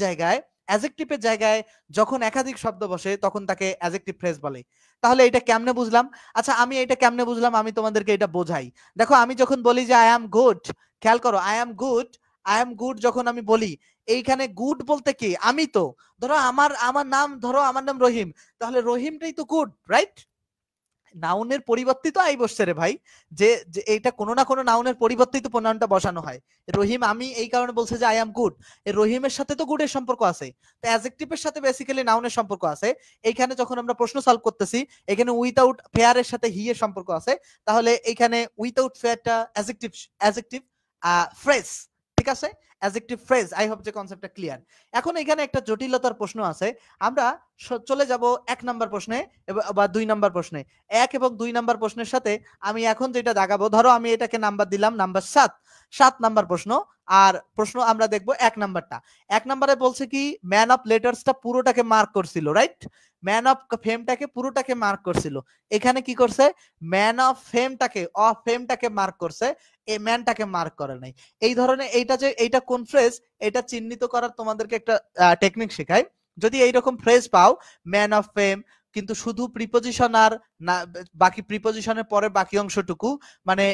জায়গায় যখন একাধিক শব্দ বসে তখন তাকে অ্যাডজেক্টিভ ফ্রেজ বলে। তাহলে এটা কেমনে বুঝলাম? আচ্ছা আমি এটা কেমনে বুঝলাম, আমি তোমাদেরকে এটা বোঝাই। দেখো আমি যখন বলি যে আই অ্যাম গুড, খেয়াল করো, I am good, I am good যখন আমি বলি, এইখানে গুড বলতে কি? আমি তো। ধরো আমার নাম, ধরো আমার নাম রহিম, তাহলে রহিমটাই তো গুড, রাইট? নাউনের পরিবর্তিত আই বসছে রে ভাই, যে এটা কোনো না কোনো নাউনের পরিবর্তিত প্রোনাউনটা বসানো হয়। রহিম আমি এই কারণে বলছে যে আই অ্যাম গুড, এই রহিমের সাথে তো গুডের সম্পর্ক আছে, তো অ্যাডজেক্টিভের সাথে বেসিক্যালি নাউনের সম্পর্ক আছে। এইখানে যখন আমরা প্রশ্ন সলভ করতেছি, এখানে উইথআউট ফেয়ারের সাথে হি এর সম্পর্ক আছে, তাহলে এইখানে উইথআউট ফেয়ারটা অ্যাডজেক্টিভ ফ্রেজ, ঠিক আছে? Adjective phrase. আই হোপ যে কনসেপ্টটা ক্লিয়ার। এখন এখানে একটা জটিলতার প্রশ্ন আছে, আমরা চলে যাব 1 নাম্বার প্রশ্নে বা 2 নাম্বার প্রশ্নে। 1 এবং 2 নাম্বার প্রশ্নের সাথে আমি এখন যেটা দাগাবো, ধরো আমি এটাকে নাম্বার দিলাম নাম্বার 7 নাম্বার প্রশ্ন। আর প্রশ্ন আমরা দেখব 1 নাম্বারটা। 1 নাম্বারে বলছে কি ম্যান অফ লেটার্সটা পুরোটাকে মার্ক করছিল, রাইট? ম্যান অফ ফেমটাকে পুরোটাকে মার্ক করছিল। এখানে কি করছে? ম্যান অফ ফেমটাকে মার্ক করছে, এই ম্যানটাকে মার্ক করে নাই। এই ধরনের এইটা কোন ফ্রেজ, এটা চিহ্নিত করার তোমাদেরকে একটা টেকনিক শেখাই। যদি এইরকম ফ্রেজ পাও, ম্যান অফ ফেম, কিন্তু শুধু প্রিপোজিশন আর না, বাকি প্রিপোজিশনের পরে বাকি অংশটুকু, মানে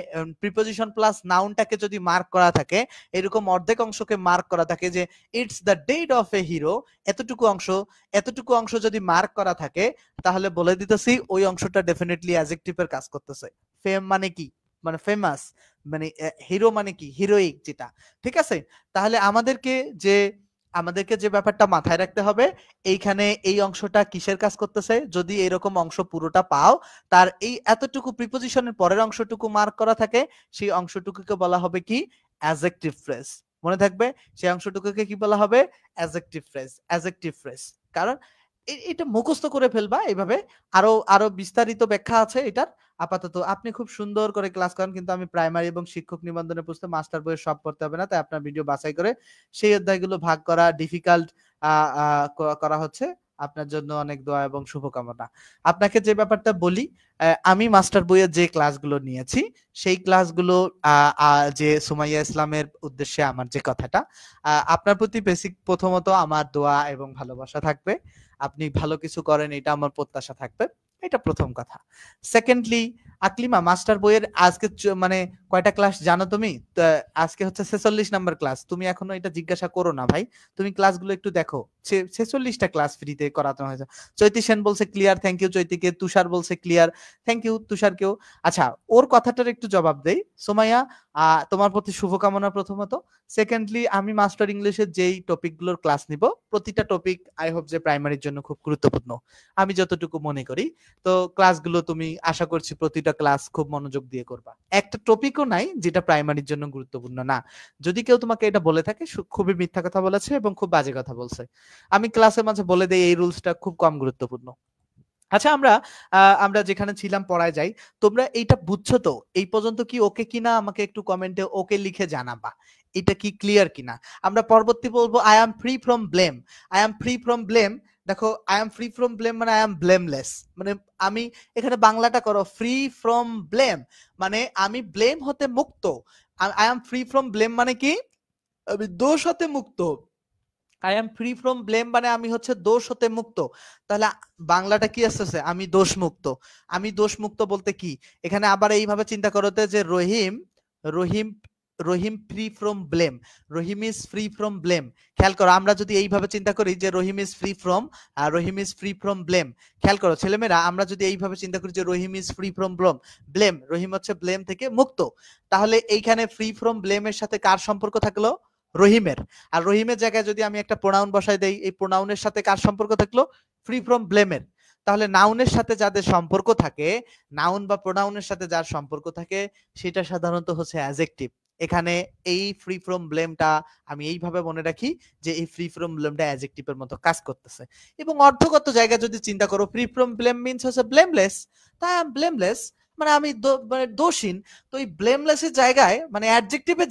প্রিপোজিশন প্লাস নাউনটাকে যদি মার্ক করা থাকে, এরকম অর্ধেক অংশকে মার্ক করা থাকে যে it's the date of a hero, এতটুকু অংশ যদি মার্ক করা থাকে, তাহলে বলে দিতেছি ওই অংশটা ডেফিনেটলি অ্যাডজেক্টিভের কাজ করতেছে। ফেম মানে কি? মানে ফেমাস, মানে হিরো মানে কি? হিরোইক যেটা, ঠিক আছে? তাহলে আমাদেরকে যে ব্যাপারটা মাথায় রাখতে হবে, এইখানে এই অংশটা কিসের কাজ করতেছে? যদি এরকম অংশ পুরোটা পাও, তার এই এতটুকু প্রিপোজিশনের পরের অংশটুকু মার্ক করা থাকে, সেই অংশটুকুকে বলা হবে কি? Adjective phrase. মনে থাকবে, সেই অংশটুকুকে কি বলা হবে? Adjective phrase. কারণ এটা মুখস্থ করে ফেলবা এইভাবে। আরো আরো বিস্তারিত ব্যাখ্যা আছে এটার। আপাতত আপনি খুব সুন্দর করে ক্লাস করেন, কিন্তু আমি প্রাইমারি এবং শিক্ষক নিবন্ধনের পুস্তক মাস্টার বইয়ের সব পড়তে হবে না, তাই আপনার ভিডিও বাছাই করে সেই অধ্যায়গুলো ভাগ করা ডিফিকাল্ট করা হচ্ছে। আপনার জন্য অনেক দোয়া এবং শুভকামনা। আপনাকে যে ব্যাপারটা বলি, আমি মাস্টার বইয়ের যে ক্লাসগুলো নিয়েছি, সেই ক্লাসগুলো যে সুমাইয়া ইসলামের উদ্দেশ্যে আমার যে কথাটা, আপনার প্রতি বেসিক প্রথমত আমার দোয়া এবং ভালোবাসা থাকবে। আপনি ভালো কিছু করেন, এটা আমার প্রত্যাশা থাকবে। এটা প্রথম কথা। সেকেন্ডলি, আকলিমা মাস্টার বইয়ের আজকে মানে কয়টা ক্লাস জানো তুমি? আজকে হচ্ছে 46 নাম্বার ক্লাস। তুমি এখনো এটা জিজ্ঞাসা করো না ভাই, তুমি ক্লাসগুলো একটু দেখো, 46টা ক্লাস ফ্রিতে করানো হয়েছে। চৈতি সেন বলছে ক্লিয়ার, থ্যাংক ইউ চৈতিকে। তুষার বলছে ক্লিয়ার, থ্যাংক ইউ তুষারকেও। আচ্ছা, ওর কথাটার একটু জবাব দেই। সোমাইয়া, তোমার প্রতি শুভকামনা প্রথমত। সেকেন্ডলি, আমি মাস্টার ইংলিশের যেই টপিকগুলোর ক্লাস নিব, প্রতিটা টপিক আই হোপ যে প্রাইমারির জন্য খুব গুরুত্বপূর্ণ, আমি যতটুকু মনে করি। তো ক্লাসগুলো তুমি আশা করছি প্রতিটা ক্লাস খুব মনোযোগ দিয়ে করবা। একটা টপিকও নাই যেটা প্রাইমারির জন্য গুরুত্বপূর্ণ না। যদি কেউ তোমাকে এটা বলে থাকে, খুবই মিথ্যা কথা বলেছে এবং খুব বাজে কথা বলছে। আমি ক্লাসের মাঝে বলে দেই এই রুলসটা খুব কম গুরুত্বপূর্ণ। আচ্ছা, আমরা যেখানে ছিলাম পড়ায় যাই। তোমরা এইটা বুঝছো তো? এই পর্যন্ত কি ওকে কিনা আমাকে একটু কমেন্টে ওকে লিখে জানাবা। এটা কি ক্লিয়ার কিনা? আমরা পরবর্তী বলবো I am free from blame. I am free from blame. দেখো, I am free from blame মানে আই অ্যাম ব্লেমলেস। মানে আমি এখানে বাংলাটা করো, ফ্রি ফ্রম ব্লেম মানে আমি ব্লেম হতে মুক্ত। I am free from blame মানে কি? আমি দোষ হতে মুক্ত। I am free from blame মানে আমি হচ্ছে দোষ হতে মুক্ত। তাহলে বাংলাটা কি আসতেছে? আমি দোষ মুক্ত। আমি দোষ মুক্ত বলতে কি, এখানে আবার এইভাবে চিন্তা করতে যে Rahim Rahim Rahim free from blame, Rahim is free from blame. খেয়াল করো, আমরা যদি এইভাবে চিন্তা করি যে Rahim is free from blame, খেয়াল করো ছেলেমেয়েরা, আমরা যদি এইভাবে চিন্তা করি যে Rahim is free from blame, Rahim হচ্ছে ব্লেম থেকে মুক্ত, তাহলে এইখানে ফ্রি ফ্রম ব্লেমের সাথে কার সম্পর্ক থাকলো? রহিমের। আর রহিমের জায়গায় যদি আমি একটা প্রোনাউন বসাই দেই, এই প্রোনাউনের সাথে কার সম্পর্ক থাকলো? ফ্রি ফ্রম ব্লেমের। তাহলে নাউনের সাথে যাদের সম্পর্ক থাকে, নাউন বা প্রোনাউনের সাথে যার সম্পর্ক থাকে, সেটা সাধারণত হচ্ছে অ্যাডজেক্টিভ। এখানে এই ফ্রি ফ্রম ব্লেমটা আমি এইভাবে মনে রাখি যে এই ফ্রি ফ্রম ব্লেমটা অ্যাডজেক্টিভের মতো কাজ করতেছে। এবং অর্থগত জায়গায় যদি চিন্তা করো, ফ্রি ফ্রম ব্লেম মিন্স হচ্ছে ব্লেমলেস। তাই আই এম ব্লেমলেস মানে আমি মানে দোষহীন। তো এই ব্লেমলেসের জায়গায় মানে অ্যাডজেক্টিভের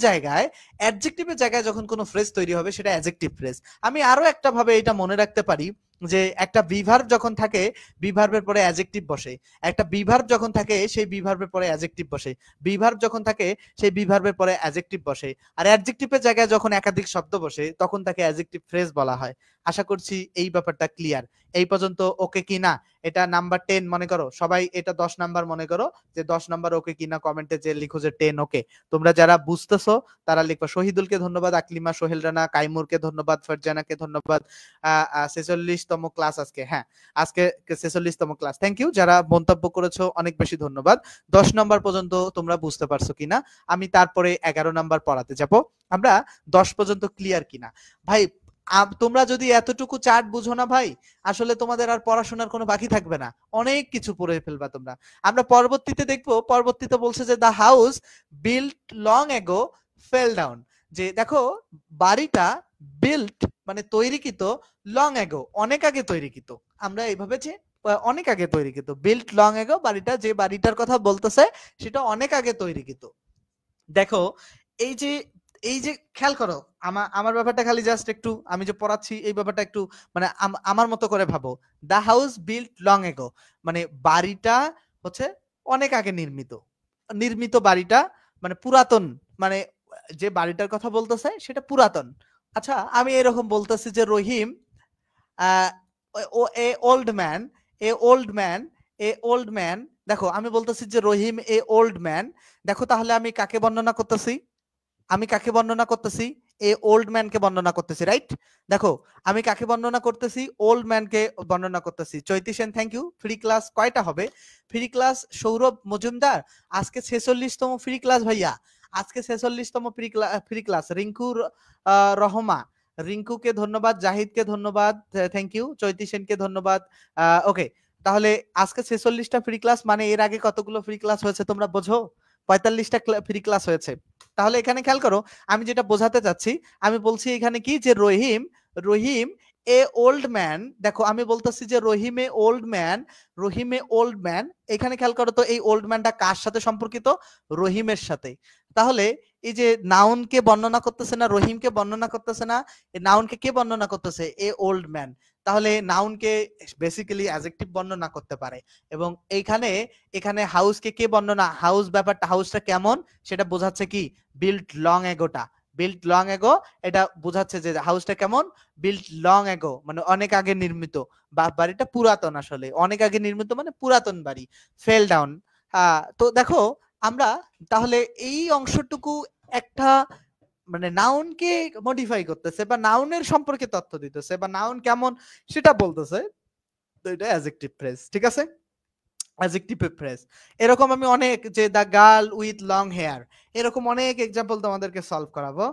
জায়গায় যখন কোনো ফ্রেজ তৈরি হবে, সেটা অ্যাডজেক্টিভ ফ্রেজ। আমি আরো একটা ভাবে এটা মনে রাখতে পারি যে একটা বিভার্ব যখন থাকে, বিভার্বের পরে অ্যাডজেক্টিভ বসে। একটা বিভার্ব যখন থাকে, সেই বিভার্বের পরে অ্যাডজেক্টিভ বসে। বিভার্ব যখন থাকে, সেই বিভার্বের পরে অ্যাডজেক্টিভ বসে। আর অ্যাডজেক্টিভের জায়গায় যখন একাধিক শব্দ বসে, তখন তাকে অ্যাডজেক্টিভ ফ্রেজ বলা হয়। আশা করছি এই ব্যাপারটা ক্লিয়ার। এই পর্যন্ত ওকে কিনা? এটা নাম্বার 10 মনে করো সবাই, এটা 10 নাম্বার মনে করো যে 10 নাম্বার ওকে কিনা। কমেন্টে যে লিখো যে 10 ওকে। তোমরা যারা বুঝতেছো তারা লিখবা। শহীদুলকে ধন্যবাদ, আকলিমা, সোহেল রানা, কাইমুরকে ধন্যবাদ, ফারজানাকে ধন্যবাদ। 46তম ক্লাস আজকে, হ্যাঁ আজকে 46তম ক্লাস। থ্যাংক ইউ যারা মন্তব্য করেছো, অনেক বেশি ধন্যবাদ। 10 নাম্বার পর্যন্ত তোমরা বুঝতে পারছো কিনা, আমি তারপরে 11 নাম্বার পড়াতে যাব। আমরা 10 পর্যন্ত ক্লিয়ার কিনা ভাই? তোমরা যদি এতটুকু চার্ট বুঝো না ভাই, আসলে তোমাদের আর পড়াশোনার কোনো বাকি থাকবে না, অনেক কিছু পড়ে ফেলবা তোমরা। আমরা পরবর্তীতে দেখবো, পরবর্তীতে বলছে যে the house built long ago fell down. যে দেখো, বাড়িটা বিল্ট মানে তৈরিকৃত, লং এগো অনেক আগে তৈরিকৃত। আমরা এইভাবে যে অনেক আগে তৈরিকৃত, বিল্ট লং এগো, বাড়িটা যে বাড়িটার কথা বলতেছে সেটা অনেক আগে তৈরিকৃত। দেখো, এই যে খেয়াল করো, আমার ব্যাপারটা খালি জাস্ট একটু, আমি যে পড়াচ্ছি এই ব্যাপারটা একটু মানে আমার মতো করে ভাবো। দা হাউস বিল্ট লং এগো মানে বাড়িটা হচ্ছে অনেক আগে নির্মিত বাড়িটা মানে পুরাতন, মানে যে বাড়িটার কথা বলতেছে সেটা পুরাতন। আচ্ছা, আমি এরকম বলতেছি যে রহিম এ ওল্ড ম্যান, এ ওল্ড ম্যান, এ ওল্ড ম্যান। দেখো, আমি বলতেছি যে রহিম এ ওল্ড ম্যান। দেখো, তাহলে আমি কাকে বর্ণনা করতেছি? এ ওল্ড ম্যানকে বর্ণনা করতেছি, রাইট? দেখো, আমি কাকে বর্ণনা করতেছি? ওল্ড ম্যানকে বর্ণনা করতেছি। Chaiti Sen, thank you. Free class কয়টা হবে? ফ্রি ক্লাস সৌরভ মজুমদার, আজকে 46তম ফ্রি ক্লাস ভাইয়া, আজকে 46তম ফ্রি ক্লাস। রিঙ্কু রহমা, রিঙ্কুকে ধন্যবাদ, জাহিদকে ধন্যবাদ, থ্যাংক ইউ। চৈতি সেনকে ধন্যবাদ। ওকে, তাহলে আজকে 46টা ফ্রি ক্লাস মানে এর আগে কতগুলো ফ্রি ক্লাস হয়েছে তোমরা বোঝো? 45টা ফ্রি ক্লাস হয়েছে। তাহলে এখানে খেয়াল করো, আমি যেটা বোঝাতে চাচ্ছি, আমি বলছি এখানে কি যে রহিম এ ওল্ড ম্যান। দেখো, আমি বলতেছি যে রহিম এ ওল্ড ম্যান। এখানে খেয়াল করো তো, এই ওল্ড ম্যানটা কার সাথে সম্পর্কিত? রহিমের সাথে। তাহলে এই যে নাউনকে বর্ণনা করতেছে না, রহিমকে বর্ণনা করতেছে না, এই নাউনকে কে বর্ণনা করতেছে? এ ওল্ড ম্যান। তাহলে নাউনকে বেসিক্যালি অ্যাডজেক্টিভ বর্ণনা করতে পারে। এবং এখানে হাউসকে কে বর্ণনা, হাউস ব্যাপারটা, হাউসটা কেমন সেটা বোঝাচ্ছে কি? বিল্ট লং এগোটা, বিল্ট লং এগো, এটা বোঝাচ্ছে যে হাউসটা কেমন? বিল্ট লং এগো মানে অনেক আগে নির্মিত, বা বাড়িটা পুরাতন, আসলে অনেক আগে নির্মিত মানে পুরাতন বাড়ি। Fail down. তো দেখো, আমরা তাহলে এই অংশটুকু একটা মানে নাউনকে মডিফাই করতেছে বা নাউনের সম্পর্কে তথ্য দিতেছে বা নাউন কেমন সেটা বলতেছে, তো এটা অ্যাডজেক্টিভ ফ্রেজ। ঠিক আছে, অ্যাডজেক্টিভ ফ্রেজ। এরকম আমি অনেক, যে the girl with long hair, এরকম অনেক এক্সাম্পল তোমাদেরকে সলভ করাবো,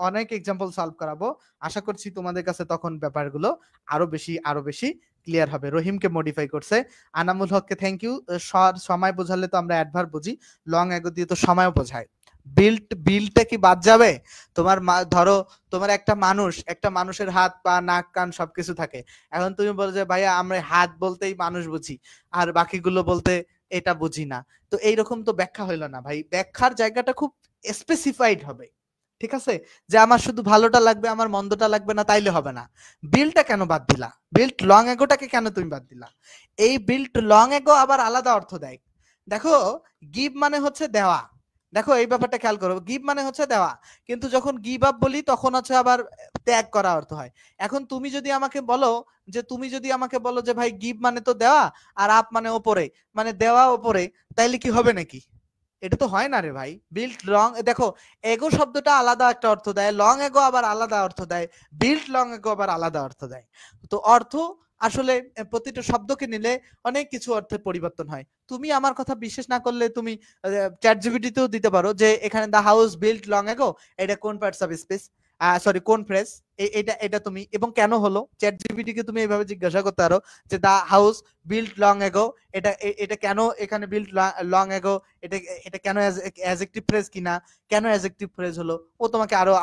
অনেক এক্সাম্পল সলভ করাবো। আশা করছি তোমাদের কাছে তখন ব্যাপারগুলো আরো বেশি ক্লিয়ার হবে। রহিমকে মডিফাই করছে, আনামুল হককে থ্যাংক ইউ। সময় বোঝালে তো আমরা অ্যাডভার্ব বুঝি, লং এগো দিয়ে তো সময়ও বোঝায়। বিল্টটা কি বাদ যাবে? তোমার ধরো তোমার একটা মানুষের হাত পা নাক কান সবকিছু থাকে, এখন তুমি বলো যে ভাইয়া আমরা হাত বলতেই মানুষ বুঝি আর বাকিগুলো বলতে এটা বুঝি না, তো এইরকম তো ব্যাখ্যা হইলো না ভাই। ব্যাখ্যার জায়গাটা খুব স্পেসিফাইড হবে। ঠিক আছে, যে আমার শুধু ভালোটা লাগবে আমার মন্দটা লাগবে না তাইলে হবে না। বিল্টটা কেন বাদ দিলা? বিল্ট লং এগোটাকে কেন তুমি বাদ দিলা? এই বিল্ট লং এগো আবার আলাদা অর্থ দেয়। দেখো, গিভ মানে হচ্ছে দেওয়া। দেখো এই ব্যাপারটা খেয়াল করো, গিভ মানে হচ্ছে দেওয়া, কিন্তু যখন গিভ আপ বলি তখন হচ্ছে আবার ত্যাগ করা অর্থ হয়। এখন তুমি যদি আমাকে বলো যে ভাই গিভ মানে তো দেওয়া আর আপ মানে ওপরে, মানে দেওয়া ওপরে, তাইলে কি হবে নাকি? এটা তো হয় না রে ভাই। বিল্ট লং, দেখো এগো শব্দটা আলাদা একটা অর্থ দেয়, লং এগো আবার আলাদা অর্থ দেয়, বিল্ট লং এগো আবার আলাদা অর্থ দেয়। তো অর্থ আসলে প্রতিটা শব্দকে নিলে অনেক কিছু অর্থের পরিবর্তন হয়। তুমি আমার কথা বিশ্বাস না করলে তুমি চ্যাট জিপিটিতেও দিতে পারো যে এখানে দা হাউস বিল্ট লং এগো, এটা কোন পার্টস অফ স্পেস, সরি কোন ফ্রেজ, এটা এটা তুমি এবং কেন হলো, চ্যাট জিপিটি কে তুমি এইভাবে জিজ্ঞাসা করতে পারো যে the house built long ago, এটা কেন এখানে বিল্ট লং এগো, এটা এটা কেন অ্যাডজেক্টিভ ফ্রেজ কিনা, কেন অ্যাডজেক্টিভ ফ্রেজ হলো। ও তোমাকে আরো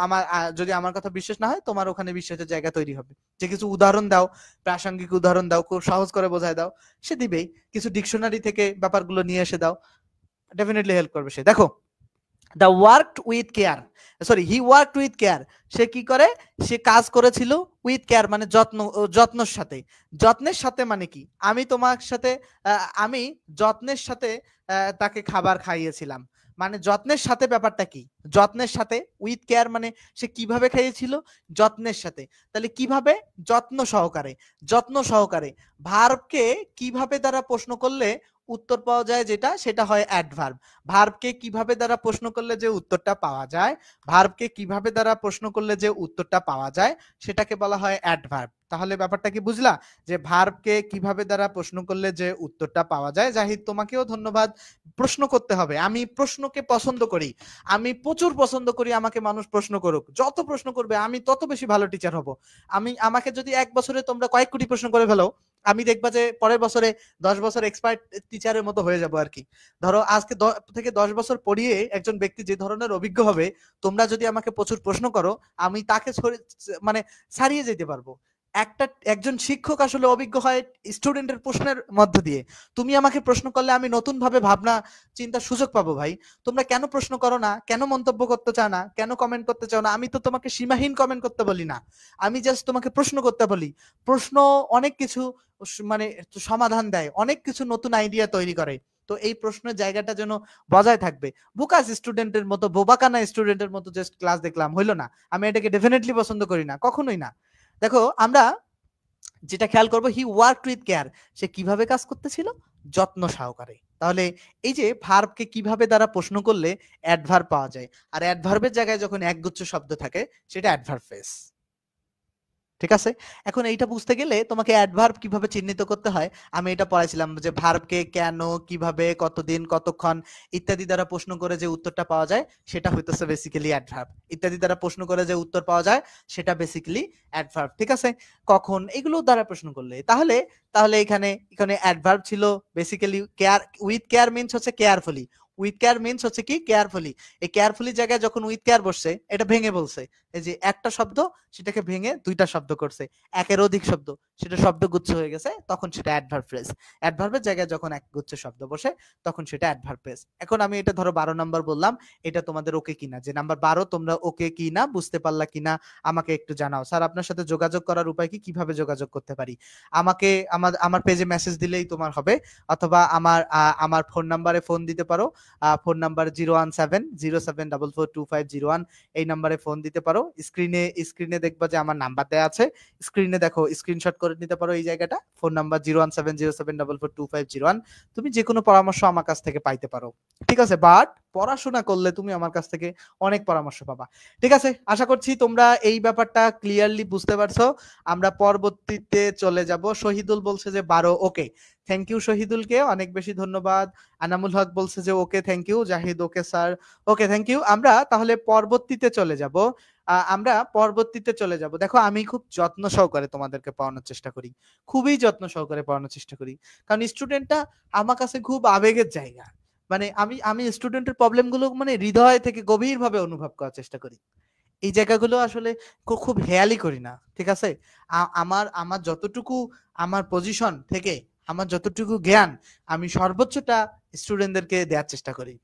যদি আমার কথা বিশ্বাস না হয় তোমার ওখানে বিশ্বাসের জায়গা তৈরি হবে, যে কিছু উদাহরণ দাও, প্রাসঙ্গিক উদাহরণ দাও, খুব সহজ করে বোঝায় দাও, সে দিবেই। কিছু ডিকশনারি থেকে ব্যাপারগুলো নিয়ে এসে দাও, ডেফিনেটলি হেল্প করবে সে। দেখো, the worked with care, he worked with care, সে কি করে, সে কাজ করেছিল উইথ কেয়ার মানে যত্নের সাথে। যত্নের সাথে মানে কি, আমি তোমার সাথে আমি যত্নের সাথে তাকে খাবার খাইয়েছিলাম, মানে যত্নের সাথে ব্যাপারটা কি, যত্নের সাথে, উইথ কেয়ার মানে সে কিভাবে খাইয়েছিল, যত্নের সাথে। তাহলে কিভাবে, যত্ন সহকারে। ভার্বকে কিভাবে দ্বারা প্রশ্ন করলে উত্তর পাওয়া যায় যেটা, সেটা হয় অ্যাডভার্ব। ভার্বকে কিভাবে দ্বারা প্রশ্ন করলে যে উত্তরটা পাওয়া যায়, সেটাকে বলা হয় অ্যাডভার্ব। তাহলে ব্যাপারটা কি বুঝলা, যে ভার্বকে কিভাবে দ্বারা প্রশ্ন করলে যে উত্তরটা পাওয়া যায়। জাহিদ তোমাকেও ধন্যবাদ। প্রশ্ন করতে হবে, আমি প্রশ্নকে পছন্দ করি, আমি প্রচুর পছন্দ করি আমাকে মানুষ প্রশ্ন করুক, যত প্রশ্ন করবে আমি তত বেশি ভালো টিচার হব। আমাকে যদি এক বছরে তোমরা কয়েক কোটি প্রশ্ন করে ফেলো, আমি দেখবা যে পরের বছরে 10 বছর এক্সপার্ট টিচারের মতো হয়ে যাবো আর কি। ধরো আজকে থেকে 10 বছর পড়িয়ে একজন ব্যক্তি যে ধরনের অভিজ্ঞ হবে, তোমরা যদি আমাকে প্রচুর প্রশ্ন করো, আমি তাকে মানে ছাড়িয়ে যেতে পারবো। একজন শিক্ষক আসলে অভিজ্ঞ হয় স্টুডেন্টের প্রশ্নের মধ্য দিয়ে। তুমি আমাকে প্রশ্ন করলে আমি নতুন ভাবে ভাবনা চিন্তার সুযোগ পাবো ভাই। তোমরা কেন প্রশ্ন করো না, কেন মন্তব্য করতে চাও না, কেন কমেন্ট করতে চাও না? আমি তো তোমাকে সীমাহীন কমেন্ট করতে বলি না, আমি জাস্ট তোমাকে প্রশ্ন করতে বলি। প্রশ্ন অনেক কিছু মানে সমাধান দেয়, অনেক কিছু নতুন আইডিয়া তৈরি করে। তো এই প্রশ্নের জায়গাটা যেন বজায় থাকবে। বোকা স্টুডেন্টের মতো, বোবাকানা স্টুডেন্টের মতো জাস্ট ক্লাস দেখলাম হইলো না, আমি এটাকে ডেফিনেটলি পছন্দ করি না, কখনোই না। দেখো আমরা যেটা খেয়াল করবো, হি ওয়ার্কড উইথ কেয়ার, সে কিভাবে কাজ করতেছিল, যত্ন সহকারে। তাহলে এই যে ভার্বকে কিভাবে দ্বারা প্রশ্ন করলে অ্যাডভার্ব পাওয়া যায়, আর অ্যাডভার্বের জায়গায় যখন একগুচ্ছ শব্দ থাকে সেটা অ্যাডভার্ব ফ্রেজ। ঠিক আছে, এখন এইটা বুঝতে গেলে তোমাকে অ্যাডভার্ব কিভাবে চিহ্নিত করতে হয় আমি এটা পড়াইছিলাম, যে ভার্বকে কেন, কিভাবে, কতদিন, কতক্ষণ ইত্যাদি দ্বারা প্রশ্ন করে যে উত্তরটা পাওয়া যায় সেটা হইতেছে বেসিক্যালি অ্যাডভার্ব। ইত্যাদি দ্বারা প্রশ্ন করে যে উত্তর পাওয়া যায় সেটা বেসিক্যালি অ্যাডভার্ব। ঠিক আছে, কখন, এগুলো দ্বারা প্রশ্ন করলে, তাহলে তাহলে এখানে এখানে অ্যাডভার্ব ছিল basically care, with care means হচ্ছে কেয়ারফুলি, উইথ কেয়ার মিন্স হচ্ছে কি কেয়ারফুলি। এই কেয়ারফুলি জায়গায় যখন উইথ কেয়ার বসছে, এটা ভেঙে বলছে, এই যে একটা শব্দ সেটাকে ভেঙে দুইটা শব্দ করছে, একের অধিক শব্দ, সেটা শব্দগুচ্ছ হয়ে গেছে, তখন সেটা অ্যাডভার্ব ফ্রেজ। অ্যাডভার্বের জায়গায় যখন একগুচ্ছ শব্দ বসে তখন সেটা অ্যাডভার্ব ফ্রেজ। এখন আমি এটা ধরো 12 নাম্বার বললাম, এটা তোমাদের ওকে কিনা, যে নাম্বার 12 তোমরা ওকে কিনা, বুঝতে পারলা কিনা আমাকে একটু জানাও। স্যার আপনার সাথে যোগাযোগ করার উপায় কি, কিভাবে যোগাযোগ করতে পারি? আমাকে আমার পেজে মেসেজ দিলেই তোমার হবে, অথবা আমার ফোন নাম্বারে ফোন দিতে পারো। ফোন নাম্বার 01707442501, এই নাম্বারে ফোন দিতে পারো। স্ক্রিনে দেখবা যে আমার নাম্বার দেওয়া আছে, স্ক্রিনে দেখো, স্ক্রিনশট করে নিতে পারো এই জায়গাটা, ফোন নাম্বার 01707044501। তুমি যে কোনো পরামর্শ আমার কাছ থেকে পাইতে পারো, ঠিক আছে? বাট পড়াশোনা করলে তুমি আমার কাছ থেকে অনেক পরামর্শ পাবা, ঠিক আছে? আশা করছি তোমরা এই ব্যাপারটা ক্লিয়ারলি বুঝতে পারছো। আমরা পরবর্তীতে চলে যাব। শহীদুল বলছে যে 12, ওকে, থ্যাংক ইউ শহীদুলকে, অনেক বেশি ধন্যবাদ। আনামুল হক বলছে যে okay, thank you. Zahid, okay sir, okay, thank you. আমরা তাহলে পরবর্তীতে চলে যাব। দেখো, আমি খুব যত্ন সহকারে তোমাদেরকে পড়ানোর চেষ্টা করি, খুবই যত্ন সহকারে পড়ানোর চেষ্টা করি, কারণ স্টুডেন্টটা আমার কাছে খুব আবেগের জায়গা। মানে আমি স্টুডেন্টের প্রবলেম গুলো মানে হৃদয় থেকে গভীর ভাবে অনুভব করার চেষ্টা করি। এই জায়গাগুলো আসলে খুব হেয়ালি করি না, ঠিক আছে? আমার যতটুকু, আমার পজিশন থেকে আমার যতটুকু জ্ঞান, আমি সর্বোচ্চটা স্টুডেন্টদেরকে দেওয়ার চেষ্টা করি,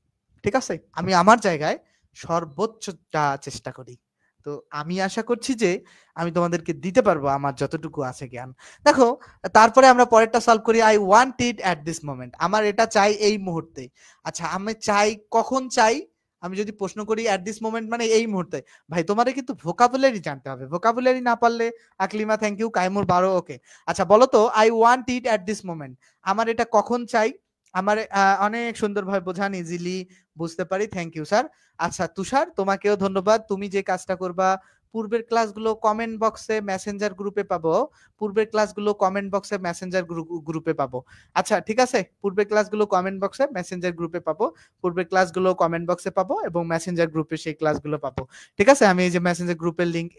ঠিক আছে? আমি আমার জায়গায় সর্বোচ্চটা চেষ্টা করি। তো আমি আশা করছি যে আমি তোমাদেরকে দিতে পারবো আমার যতটুকু আছে জ্ঞান। দেখো, তারপরে আমরা পরেরটা সলভ করি। I want it at this moment, আমার এটা চাই এই মুহূর্তে। আচ্ছা, আমি চাই, কখন চাই? আমি যদি প্রশ্ন করি অ্যাট দিস মোমেন্ট মানে এই মুহূর্তে, ভাই তোমারে কিন্তু ভোকাবুলারি জানতে হবে। ভোকাবুলারি না পারলে, আকলিমা থ্যাংক ইউ, কাইমুর 12, ওকে। আচ্ছা বলো তো, I want it at this moment, আমার এটা কখন চাই? আমার অনেক সুন্দরভাবে বোঝান, ইজিলি বুঝতে পারি, থ্যাংক ইউ স্যার। আচ্ছা তুষার, তোমাকেও ধন্যবাদ। তুমি যে কাজটা করবা, পূর্বের ক্লাসগুলো কমেন্ট বক্সে মেসেঞ্জার গ্রুপে পাবো, পূর্বের ক্লাসগুলো কমেন্ট বক্সে মেসেঞ্জার গ্রুপে পাবো। আচ্ছা ঠিক আছে, পূর্বের ক্লাসগুলো কমেন্ট বক্সে মেসেঞ্জার গ্রুপে পাবো, পূর্বের ক্লাসগুলো কমেন্ট বক্সে পাবো এবং মেসেঞ্জার গ্রুপে সেই ক্লাসগুলো পাবো, ঠিক আছে? আমি এই যে মেসেঞ্জার গ্রুপের লিংক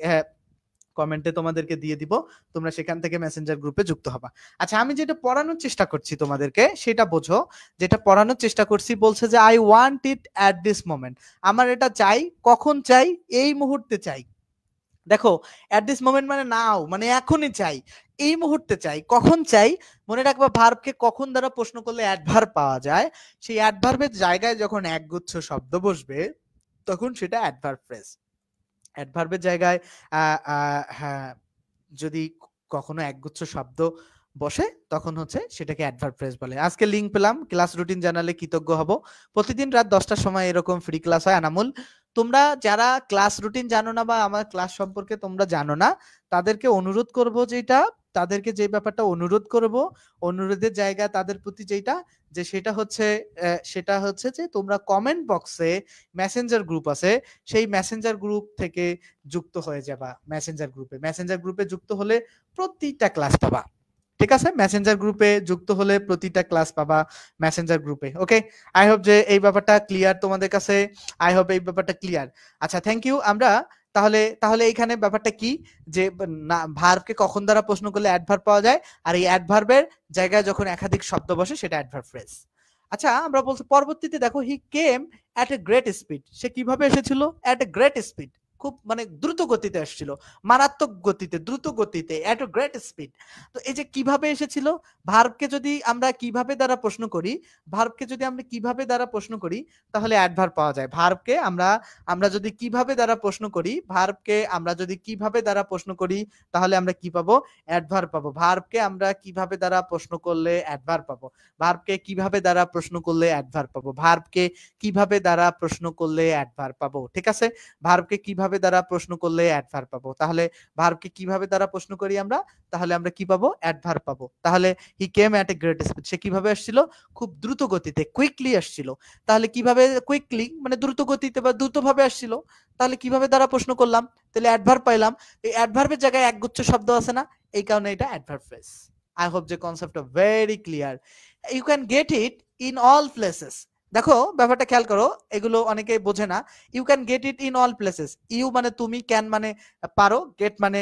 কমেন্টে তোমাদেরকে দিয়ে দিব, তোমরা সেখান থেকে মেসেঞ্জার গ্রুপে যুক্ত হবা। আচ্ছা, আমি যেটা পড়ানোর চেষ্টা করছি তোমাদেরকে সেটা বোঝো। যেটা পড়ানোর চেষ্টা করছি বলছে যে I want it at this moment, আমার এটা চাই, কখন চাই? এই মুহূর্তে চাই। দেখো, অ্যাট দিস মোমেন্ট মানে নাও, মানে এখনই চাই, এই মুহূর্তে চাই। কখন চাই? মনে রাখবা, ভার্বকে কখন দ্বারা প্রশ্ন করলে অ্যাডভার্ব পাওয়া যায়। সেই অ্যাডভার্বের জায়গায় যখন একগুচ্ছ শব্দ বসবে তখন সেটা অ্যাডভার্ব ফ্রেজ। অ্যাডভার্বের জায়গায় হ্যাঁ, যদি কখনো একগুচ্ছ শব্দ বসে তখন হচ্ছে সেটাকে অ্যাডভার্ব ফ্রেজ বলে। আজকে লিংক পেলাম, ক্লাস রুটিন জানালে কৃতজ্ঞ হব। প্রতিদিন রাত 10টার সময় এরকম ফ্রি ক্লাস হয়। আনামুল, তোমরা যারা ক্লাস রুটিন জানো না বা আমার ক্লাস সম্পর্কে তোমরা জানো না, তাদেরকে অনুরোধ করব, যেটা তাদেরকে যে ব্যাপারটা অনুরোধ করব, অনুরোধের জায়গা তাদের প্রতি যেটা, যে সেটা হচ্ছে যে তোমরা কমেন্ট বক্সে মেসেঞ্জার গ্রুপ আছে, সেই মেসেঞ্জার গ্রুপ থেকে যুক্ত হয়ে যাবা। মেসেঞ্জার গ্রুপে যুক্ত হলে প্রতিটা ক্লাস পাবা, ঠিক আছে? মেসেঞ্জার গ্রুপে যুক্ত হলে প্রতিটা ক্লাস পাবা মেসেঞ্জার গ্রুপে, ওকে? আই হোপ যে এই ব্যাপারটা ক্লিয়ার তোমাদের কাছে, আই হোপ এই ব্যাপারটা ক্লিয়ার। আচ্ছা, থ্যাংক ইউ। আমরা তাহলে এইখানে ব্যাপারটা কি, যে ভার্বকে কখন দ্বারা প্রশ্ন করলে অ্যাডভার্ব পাওয়া যায়, আর এই অ্যাডভার্বের জায়গায় যখন একাধিক শব্দ বসে সেটা অ্যাডভার্ব ফ্রেজ। আচ্ছা, আমরা বলছি পরবর্তীতে দেখো, he came at a great speed, সে কিভাবে এসেছিল? অ্যাট এ গ্রেট স্পিড, খুব মানে দ্রুত গতিতে আসছিল, মারাত্মক গতিতে, দ্রুত গতিতে, অ্যাট এ গ্রেট স্পিড। তো এই যে কিভাবে এসেছিল, ভার্বকে যদি আমরা কিভাবে দ্বারা প্রশ্ন করি, তাহলে অ্যাডভার্ব পাওয়া যায়। ভার্বকে আমরা যদি কিভাবে দ্বারা প্রশ্ন করি, তাহলে আমরা কি পাবো? অ্যাডভার্ব পাবো। ভার্বকে আমরা কিভাবে দ্বারা প্রশ্ন করলে অ্যাডভার্ব পাবো, ভার্বকে কিভাবে দ্বারা প্রশ্ন করলে অ্যাডভার্ব পাবো, ভার্বকে কিভাবে দ্বারা প্রশ্ন করলে অ্যাডভার্ব পাবো, ঠিক আছে? ভার্বকে কিভাবে দ্বারা প্রশ্ন করলে অ্যাডভার্ব পাবো। তাহলে ভার্বকে কিভাবে দ্বারা প্রশ্ন করি আমরা, তাহলে আমরা কি পাবো? অ্যাডভার্ব পাবো। তাহলে he came at a great speed, সে কিভাবে আসছিল? খুব দ্রুত গতিতে, কুইকলি আসছিল। তাহলে কিভাবে কুইকলি মানে দ্রুত গতিতে বা দ্রুতভাবে আসছিল, তাহলে কিভাবে দ্বারা প্রশ্ন করলাম, তাহলে অ্যাডভার্ব পাইলাম। এই অ্যাডভার্বের জায়গায় একগুচ্ছ শব্দ আছে না, এই কারণে এটা অ্যাডভার্ব ফ্রেজ। আই হোপ যে কনসেপ্টটা very clear. You can get it in all places. দেখো ব্যাপারটা খেয়াল করো, এগুলো অনেকে বোঝে না। You can get it in all places, you মানে তুমি, ক্যান মানে পারো, গেট মানে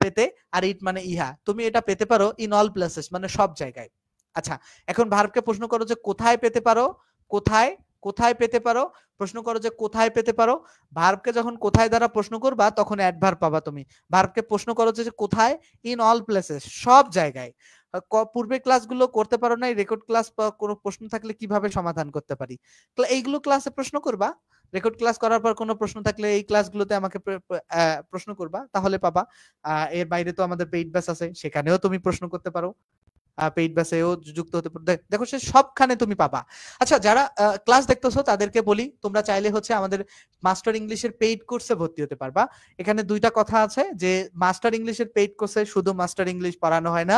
পেতে, আর ইট মানে ইহা। তুমি এটা পেতে পারো ইন অল প্লেসেস মানে সব জায়গায়। আচ্ছা, এখন ভার্বকে প্রশ্ন করো যে কোথায় পেতে পারো, কোথায় কোথায় পেতে পারো, প্রশ্ন করো যে কোথায় পেতে পারো। ভার্বকে যখন কোথায় দ্বারা প্রশ্ন করবা তখন অ্যাডভার্ব পাবা তুমি। ভার্বকে প্রশ্ন করো যে কোথায়, ইন অল প্লেসেস, সব জায়গায়। পূর্বে ক্লাসগুলো করতে পারো নাই, রেকর্ড ক্লাস বা কোনো প্রশ্ন থাকলে কিভাবে সমাধান করতে পারি, এইগুলো ক্লাসে প্রশ্ন করবা। রেকর্ড ক্লাস করার পর কোনো প্রশ্ন থাকলে এই ক্লাসগুলোতে আমাকে প্রশ্ন করবা, তাহলে পাবা। এর বাইরে তো আমাদের পেইড ব্যাচ আছে, সেখানেও তুমি প্রশ্ন করতে পারো। পেইড ব্যাচেও যুক্ত হতে পারো। দেখো সে সবখানে তুমি পাবা। আচ্ছা, যারা ক্লাস দেখতেছো তাদেরকে বলি, তোমরা চাইলে হচ্ছে আমাদের মাস্টার ইংলিশের পেইড কোর্সে ভর্তি হতে পারবা। এখানে দুইটা কথা আছে, যে মাস্টার ইংলিশের পেইড কোর্সে শুধু মাস্টার ইংলিশ পড়ানো হয় না,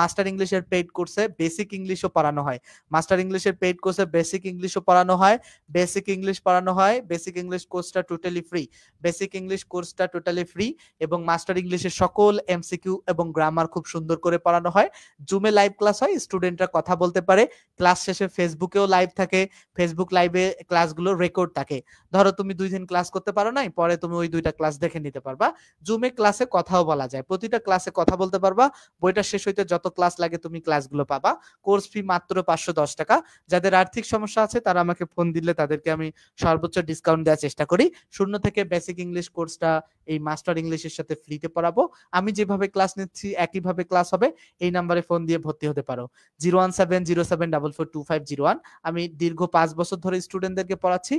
মাস্টার ইংলিশের পেইড কোর্সে বেসিক ইংলিশও পড়ানো হয়। মাস্টার ইংলিশের পেইড কোর্সে বেসিক ইংলিশও পড়ানো হয়, বেসিক ইংলিশ পড়ানো হয়। বেসিক ইংলিশ কোর্সটা টোটালি ফ্রি, বেসিক ইংলিশ কোর্সটা টোটালি ফ্রি, এবং মাস্টার ইংলিশের সকল এমসিকিউ এবং গ্রামার খুব সুন্দর করে পড়ানো হয়। জুমে লাইভ ক্লাস হয়, স্টুডেন্টরা কথা বলতে পারে। ক্লাস শেষে ফেসবুকেও লাইভ থাকে, ফেসবুক লাইভে ক্লাসগুলো রেকর্ড থাকে। ধরো তুমি 2 দিন ক্লাস করতে পারো নাই, পরে তুমি ওই 2টা ক্লাস দেখে নিতে পারবা। জুমে ক্লাসে কথাও বলা যায়, প্রতিটা ক্লাসে কথা বলতে পারবা। বইটা শেষ হইতে যত ক্লাস লাগে তুমি ক্লাসগুলো পাবা। কোর্স ফি মাত্র 510 টাকা। যাদের আর্থিক সমস্যা আছে তারা আমাকে ফোন দিলে তাদেরকে আমি সর্বোচ্চ ডিসকাউন্ট দেওয়ার চেষ্টা করি। 0 থেকে বেসিক ইংলিশ কোর্সটা এই মাস্টার ইংলিশের সাথে ফ্রিতে পড়াবো। আমি যেভাবে ক্লাস নিচ্ছি একইভাবে ক্লাস হবে। এই নাম্বারে ফোন দিয়ে ভর্তি হতে পারো, 01707442501। আমি দীর্ঘ 5 বছর ধরে স্টুডেন্টদেরকে পড়াচ্ছি।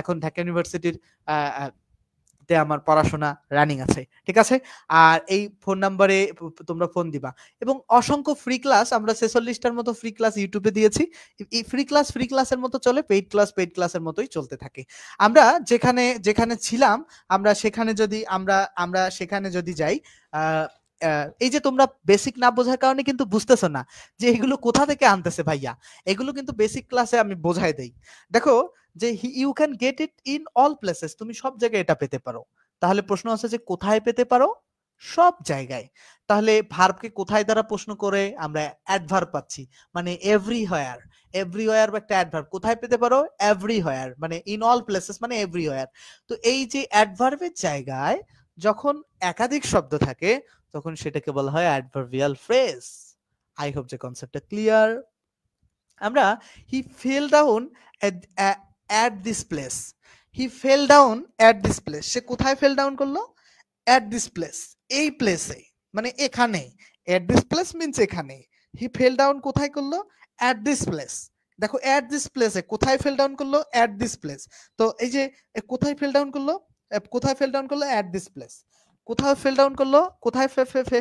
এখন ঢাকা ইউনিভার্সিটির তে আমার পড়াশোনা রানিং আছে, ঠিক আছে। আর এই ফোন নাম্বারে তোমরা ফোন দিবা। এবং অসংখ্য ফ্রি ক্লাস, আমরা 46টার মতো ফ্রি ক্লাস ইউটিউবে দিয়েছি। এই ফ্রি ক্লাসের মতো চলে, পেইড ক্লাসের মতোই চলতে থাকে। আমরা যেখানে যেখানে ছিলাম, আমরা সেখানে যদি যাই, এই যে তোমরা বেসিক না বোঝার কারণে কিন্তু বুঝতেছো না যে এগুলো কোথা থেকে আনতেছে ভাইয়া। এগুলো কিন্তু বেসিক ক্লাসে আমি বোঝাই দেই। দেখো যে you can get it in all places, তুমি সব জায়গায় এটা পেতে পারো। তাহলে প্রশ্ন আছে যে কোথায় পেতে পারো? সব জায়গায়। তাহলে ভার্বকে কোথায় দ্বারা প্রশ্ন করে আমরা অ্যাডভার্ব পাচ্ছি, মানে এভরিহোয়ার। এভরিহোয়ার একটা অ্যাডভার্ব, কোথায় পেতে পারো? এভরিহোয়ার, মানে ইন অল প্লেসেস মানে এভরিহোয়ার। তো এই যে অ্যাডভার্বের জায়গায় যখন একাধিক শব্দ থাকে তখন সেটাকে বলা হয় অ্যাডভার্বিয়াল ফ্রেজ। আই হোপ যে কনসেপ্টটা ক্লিয়ার। আমরা he fell down at this place, he fell down at this place, সে কোথায় ফেল ডাউন করলো? at this place, এই প্লেসে, মানে এখানে। at this place means এখানে। he fell down কোথায় করলো? at this place। দেখো at this place এ কোথায় ফেল ডাউন করলো? at this place। তো এই যে কোথায় ফেল ডাউন করলো? কোথায় ফেল ডাউন করলো? at this place। কোথায় ফেল ডাউন করলো? কোথায়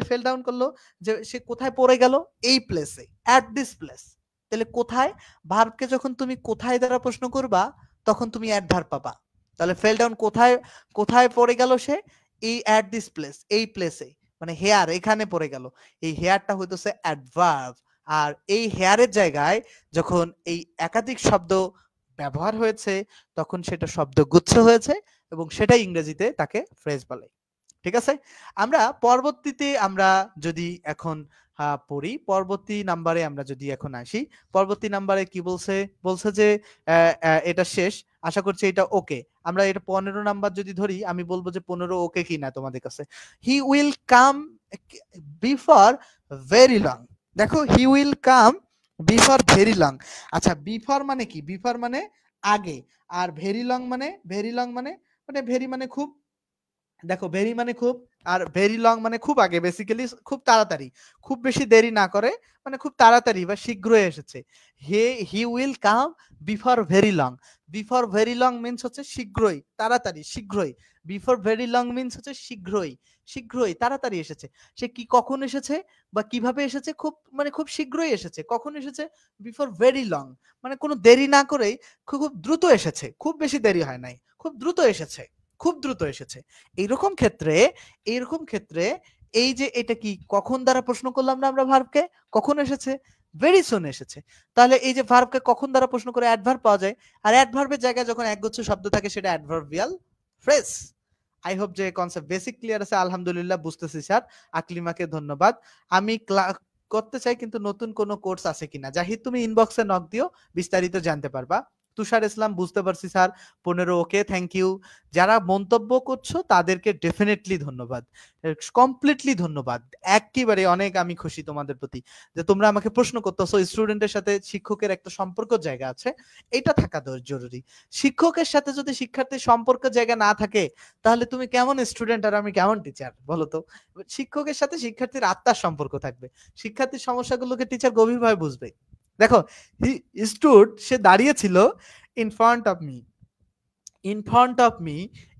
ফেল ডাউন করলো? যে সে কোথায় পড়ে গেল? এই প্লেসে, at this place। তাহলে কোথায়, ভার্বকে যখন তুমি কোথায় দ্বারা প্রশ্ন করবা তখন তুমি অ্যাডভার্ব পাবা। তাহলে ফেল ডাউন কোথায়, কোথায় পড়ে গেল সে? এই অ্যাট দিস প্লেস, এই প্লেসে, মানে হেয়ার, এখানে পড়ে গেল। এই হেয়ারটা হইতেছে অ্যাডভার্ব। আর এই হেয়ারের জায়গায় যখন এই একাধিক শব্দ ব্যবহার হয়েছে তখন সেটা শব্দগুচ্ছ হয়েছে এবং সেটাই ইংরেজিতে তাকে ফ্রেজ বলে, ঠিক আছে। আমরা পরবর্তীতে আমরা যদি এখন পড়ি, পরবর্তী নাম্বারে আমরা যদি এখন আসি, পরবর্তী নাম্বারে কি বলছে? বলছে যে এটা শেষ, আশা করছি এটা ওকে। আমরা এটা 15 নাম্বার যদি ধরি, আমি বলবো যে 15 ওকে কিনা তোমাদের কাছে। He will come before very long. দেখো he will come before very long. আচ্ছা, বিফোর মানে কি? বিফোর মানে আগে, আর ভেরি লং মানে, ভেরি লং মানে, মানে ভেরি মানে খুব, দেখো ভেরি মানে খুব, আর ভেরি লং মানে খুব আগে, বেসিক্যালি খুব তাড়াতাড়ি, খুব বেশি দেরি না করে, মানে খুব তাড়াতাড়ি বা শীঘ্রই এসেছে। He will come before very long. Before very long means হচ্ছে শীঘ্রই, তাড়াতাড়ি, শীঘ্রই। বিফোর ভেরি লং মিন্স হচ্ছে শীঘ্রই, শীঘ্রই, তাড়াতাড়ি এসেছে। সে কি কখন এসেছে বা কিভাবে এসেছে? খুব, মানে খুব শীঘ্রই এসেছে। কখন এসেছে? বিফোর ভেরি লং, মানে কোনো দেরি না করেই খুব দ্রুত এসেছে, খুব বেশি দেরি হয় নাই, খুব দ্রুত এসেছে, খুব দ্রুত এসেছে। এইরকম ক্ষেত্রে এই যে এটা কি কখন দ্বারা প্রশ্ন করলাম না আমরা ভার্বকে? কখন এসেছে? ভেরি সুন এসেছে। তাহলে এই যে ভার্বকে কখন দ্বারা প্রশ্ন করে অ্যাডভার্ব পাওয়া যায়, আর অ্যাডভার্বের জায়গায় যখন একগুচ্ছ শব্দ থাকে সেটা অ্যাডভার্বিয়াল ফ্রেজ। আই হোপ যে কনসেপ্ট বেসিক ক্লিয়ার আছে। আলহামদুলিল্লাহ, বুঝতেছি স্যার। আকলিমাকে ধন্যবাদ। আমি করতে চাই, কিন্তু নতুন কোনো কোর্স আছে কিনা? জাহিদ, তুমি ইনবক্সে নক দিও, বিস্তারিত জানতে পারবা। তুষার ইসলাম, বুঝতে পারছি স্যার, 15 ওকে, থ্যাংক ইউ। যারা মন্তব্য করছো তাদেরকে ডেফিনেটলি ধন্যবাদ, কমপ্লিটলি ধন্যবাদ, একেবারে অনেক আমি খুশি তোমাদের প্রতি যে তোমরা আমাকে প্রশ্ন করতেছো। স্টুডেন্টের সাথে শিক্ষকের একটা সম্পর্ক জায়গা আছে, এটা থাকা জরুরি। শিক্ষকের সাথে যদি শিক্ষার্থীর সম্পর্ক জায়গা না থাকে তাহলে তুমি কেমন স্টুডেন্ট আর আমি কেমন টিচার বলো তো? শিক্ষকের সাথে শিক্ষার্থীর আত্মার সম্পর্ক থাকবে, শিক্ষার্থীর সমস্যাগুলোকে টিচার গভীরভাবে বুঝবে। দেখো সে দাঁড়িয়ে ছিল in front of me, in front of me,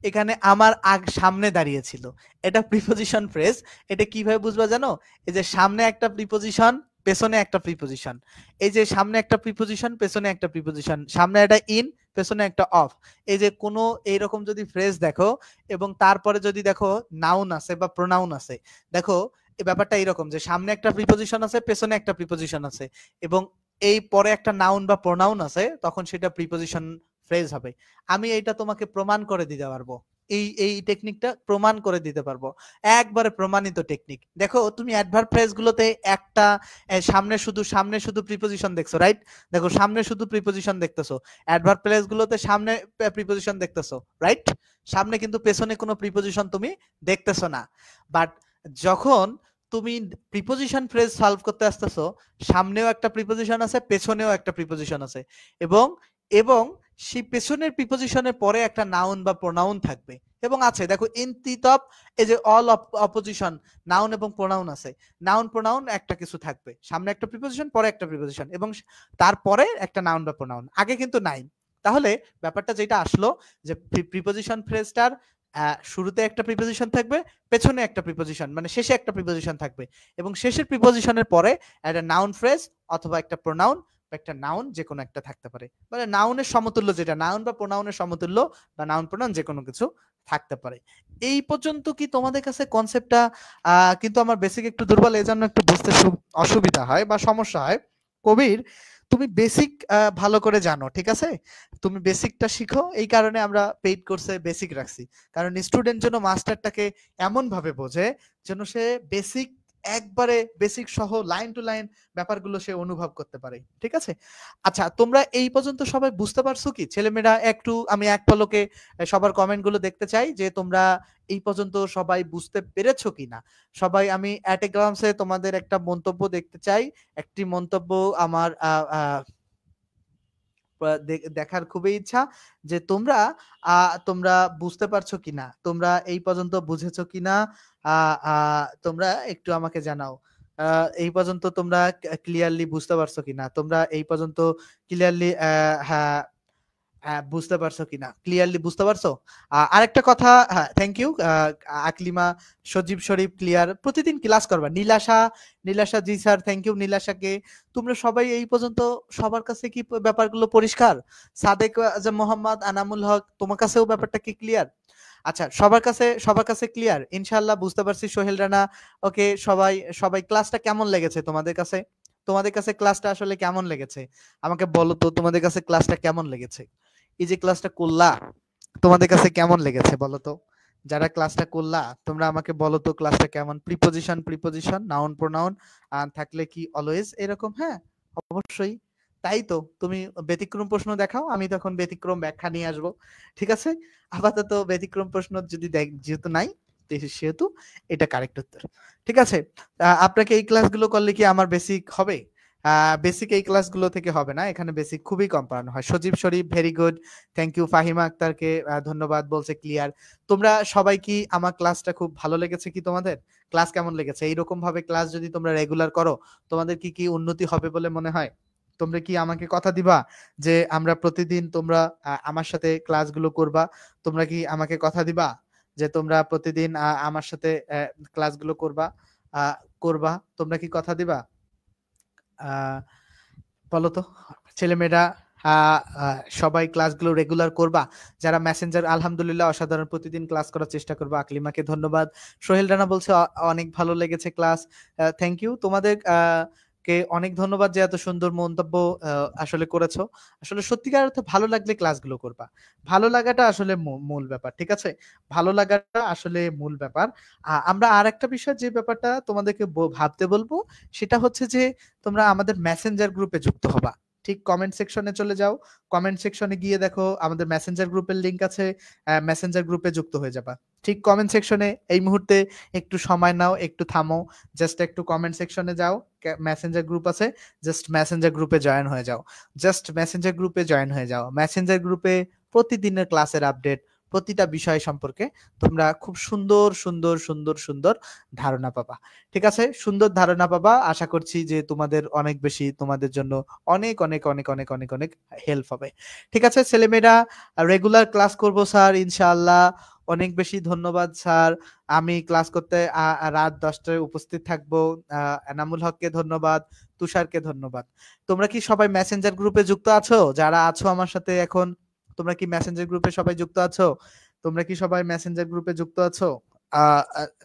এখানে আমার সামনে দাঁড়িয়ে ছিল। এটা প্রিপোজিশন ফ্রেজ। এটা কিভাবে বুঝবা জানো? এই যে সামনে একটা প্রিপোজিশন, পেছনে একটা প্রিপোজিশন, এই যে সামনে একটা প্রিপোজিশন পেছনে একটা প্রিপোজিশন, সামনে একটা ইন পেছনে একটা অফ। এই যে কোনো এইরকম যদি ফ্রেজ দেখো এবং তারপরে যদি দেখো নাউন আছে বা প্রোনাউন আছে, দেখো এই ব্যাপারটা এইরকম যে সামনে একটা প্রিপোজিশন আছে পেছনে একটা প্রিপোজিশন আছে এবং এই পরে একটা নাউন বা প্রোনাউন আছে, তখন সেটা প্রিপোজিশন ফ্রেজ হবে। আমি এইটা তোমাকে প্রমাণ করে দিতে পারবো, এই টেকনিকটা প্রমাণ করে দিতে পারবো, একবারে প্রমাণিত টেকনিক। দেখো তুমি অ্যাডভার্ব ফ্রেজ গুলোতে একটা সামনে শুধু প্রিপোজিশন দেখছো, রাইট? দেখো সামনে শুধু প্রিপোজিশন দেখতেছো, অ্যাডভার্ব ফ্রেজ গুলোতে সামনে প্রিপোজিশন দেখতেছো, রাইট? সামনে কিন্তু পেছনে কোনো প্রিপোজিশন তুমি দেখতেছো না। বাট যখন তুমি প্রিপোজিশন ফ্রেজ সলভ করতে আসতেছো, সামনেও একটা প্রিপোজিশন আছে পেছনেও একটা প্রিপোজিশন আছে এবং এবং সেই পেছনের প্রিপোজিশনের পরে একটা নাউন বা প্রোনাউন থাকবে এবং আছে দেখো ইনতিতব, এই যে অল অপোজিশন, নাউন এবং প্রোনাউন আছে, নাউন প্রোনাউন একটা কিছু থাকবে, সামনে একটা প্রিপোজিশন পরে একটা প্রিপোজিশন এবং তারপরে একটা নাউন বা প্রোনাউন, আগে কিন্তু নাই। তাহলে ব্যাপারটা যেটা আসলো যে প্রিপোজিশন ফ্রেজটার শুরুতে একটা প্রিপোজিশন থাকবে, পেছনে একটা প্রিপোজিশন মানে শেষে একটা প্রিপোজিশন থাকবে এবং শেষের প্রিপোজিশনের পরে একটা নাউন ফ্রেজ অথবা একটা প্রোনাউন বা একটা নাউন যে কোনো একটা থাকতে পারে, মানে নাউনের সমতুল্য যেটা নাউন বা প্রোনাউনের সমতুল্য বা নাউন প্রোনাউন যে কোনো কিছু থাকতে পারে। এই পর্যন্ত কি তোমাদের কাছে কনসেপ্টটা কিন্তু আমার বেসিক একটু দুর্বল, এই জন্য একটু বুঝতে অসুবিধা হয় বা সমস্যা হয়। কবির, তুমি বেসিক ভালো করে জানো, ঠিক আছে? তুমি বেসিকটা শিখো, এই কারণে আমরা পেইড কোর্সে বেসিক রাখছি, কারণ স্টুডেন্ট যেন মাস্টারটাকে এমন ভাবে বোঝে যেন সে বেসিক একবারে বেসিক সহ লাইন টু লাইন ব্যাপারগুলো সে অনুভব করতে পারে, ঠিক আছে? আচ্ছা, তোমরা এই পর্যন্ত সবাই বুঝতে পারছো কি? ছেলেমেয়েরা একটু আমি এক পলকে সবার কমেন্টগুলো দেখতে চাই যে তোমরা এই পর্যন্ত সবাই বুঝতে পেরেছো কিনা। সবাই আমি অ্যাট এ গ্লান্সে তোমাদের একটা মন্তব্য দেখতে চাই। একটি মন্তব্য আমার দেখার খুবই ইচ্ছা যে তোমরা তোমরা বুঝতে পারছো কিনা, তোমরা এই পর্যন্ত বুঝেছো কিনা, তোমরা একটু আমাকে জানাও। এই পর্যন্ত তোমরা ক্লিয়ারলি বুঝতে পারছো কিনা, তোমরা এই পর্যন্ত ক্লিয়ারলি হ্যাঁ বুঝতে পারছো কিনা, ক্লিয়ারলি বুঝতে পারছো? আরেকটা কথা, হ্যাঁ thank you Aklima, Sajib Sharif clear, প্রতিদিন ক্লাস করবা। Nilasha, Nilasha ji sir, thank you নীলাশাকে। তোমরা সবাই এই পর্যন্ত সবার কাছে কি ব্যাপারগুলো পরিষ্কার? সাদেক মোহাম্মদ আনামুল হক, তোমার কাছেও ব্যাপারটা কি ক্লিয়ার? আচ্ছা, সবার কাছে ক্লিয়ার ইনশাআল্লাহ, বুঝতে পারছি। সোহেল রানা, ওকে। সবাই সবাই ক্লাসটা কেমন লেগেছে তোমাদের কাছে? তোমাদের কাছে ক্লাসটা আসলে কেমন লেগেছে আমাকে বলো তো, তোমাদের কাছে ক্লাসটা কেমন লেগেছে? এই যে ক্লাসটা করলা, তোমাদের কাছে কেমন লেগেছে বলো তো? যারা ক্লাসটা করলা তোমরা আমাকে বলো তো ক্লাসটা কেমন? প্রিপোজিশন নাউন প্রোনাউন থাকলে কি অলওয়েজ এরকম? হ্যাঁ অবশ্যই। তাই তো, তুমি ব্যতিক্রম প্রশ্ন দেখাও, আমি তখন ব্যতিক্রম ব্যাখ্যা নিয়ে আসবো, ঠিক আছে? আপাতত ব্যতিক্রম প্রশ্ন যদি যেহেতু নাই সেহেতু এটা কারেক্ট উত্তর, ঠিক আছে? আপনাকে এই ক্লাসগুলো করলে কি আমার বেসিক হবে? বেসিক এই ক্লাসগুলো থেকে হবে না, এখানে বেসিক খুবই কম পড়ানো হয়। Sajib Sharif, very good, thank you. Fahima আক্তারকে ধন্যবাদ, বলছে ক্লিয়ার। তোমরা সবাই কি আমার ক্লাসটা খুব ভালো লেগেছে কি তোমাদের? ক্লাস কেমন লেগেছে? এইরকম ভাবে ক্লাস যদি তোমরা রেগুলার করো, তোমাদের কি কি উন্নতি হবে বলে মনে হয়? তোমরা কি আমাকে কথা দিবা যে আমরা প্রতিদিন তোমরা আমার সাথে ক্লাসগুলো করবা? তোমরা কি আমাকে কথা দিবা যে তোমরা প্রতিদিন আমার সাথে ক্লাসগুলো করবা? করবা, তোমরা কি কথা দিবা? বলো তো ছেলেমেয়েরা, সবাই ক্লাসগুলো রেগুলার করবা? যারা মেসেঞ্জার, আলহামদুলিল্লাহ অসাধারণ, প্রতিদিন ক্লাস করার চেষ্টা করবা। আকলিমাকে ধন্যবাদ। সোহেল রানা বলছে অনেক ভালো লেগেছে ক্লাস, থ্যাংক ইউ। তোমাদের কে অনেক ধন্যবাদ যে এত সুন্দর মন্তব্য আসলে করেছো। আসলে সত্যিকার অর্থে ভালো লাগলে ক্লাসগুলো করবা, ভালো লাগাটা আসলে মূল ব্যাপার, ঠিক আছে? ভালো লাগাটা আসলে মূল ব্যাপার। আমরা আর একটা বিষয় যে ব্যাপারটা তোমাদেরকে ভাবতে বলবো সেটা হচ্ছে যে তোমরা আমাদের মেসেঞ্জার গ্রুপে যুক্ত হবা। ঠিক কমেন্ট সেকশনে চলে যাও, কমেন্ট সেকশনে গিয়ে দেখো আমাদের মেসেঞ্জার গ্রুপের লিংক আছে, মেসেঞ্জার গ্রুপে যুক্ত হয়ে যাবা। ঠিক কমেন্ট সেকশনে এই মুহূর্তে একটু সময় নাও, একটু থামো, জাস্ট একটু কমেন্ট সেকশনে যাও, মেসেঞ্জার গ্রুপ আছে, জাস্ট মেসেঞ্জার গ্রুপে জয়েন হয়ে যাও, জাস্ট মেসেঞ্জার গ্রুপে জয়েন হয়ে যাও। মেসেঞ্জার গ্রুপে প্রতিদিনের ক্লাসের আপডেট, প্রতিটা বিষয় সম্পর্কে তোমরা খুব সুন্দর সুন্দর সুন্দর সুন্দর ধারণা পাবা, ঠিক আছে? সুন্দর ধারণা পাবা। আশা করছি যে তোমাদের অনেক বেশি, তোমাদের জন্য অনেক অনেক অনেক অনেক অনেক অনেক হেল্প হবে, ঠিক আছে? ছেলেমেয়েরা রেগুলার ক্লাস করবো স্যার ইনশাআল্লাহ, অনেক বেশি ধন্যবাদ স্যার। আমি ক্লাস করতে রাত 10টায় উপস্থিত থাকবো। এনামুল হককে ধন্যবাদ, তুষারকে ধন্যবাদ। তোমরা কি সবাই মেসেঞ্জার গ্রুপে যুক্ত আছো? যারা আছো আমার সাথে এখন, তোমরা কি মেসেঞ্জার গ্রুপে সবাই যুক্ত আছো? তোমরা কি সবাই মেসেঞ্জার গ্রুপে যুক্ত আছো?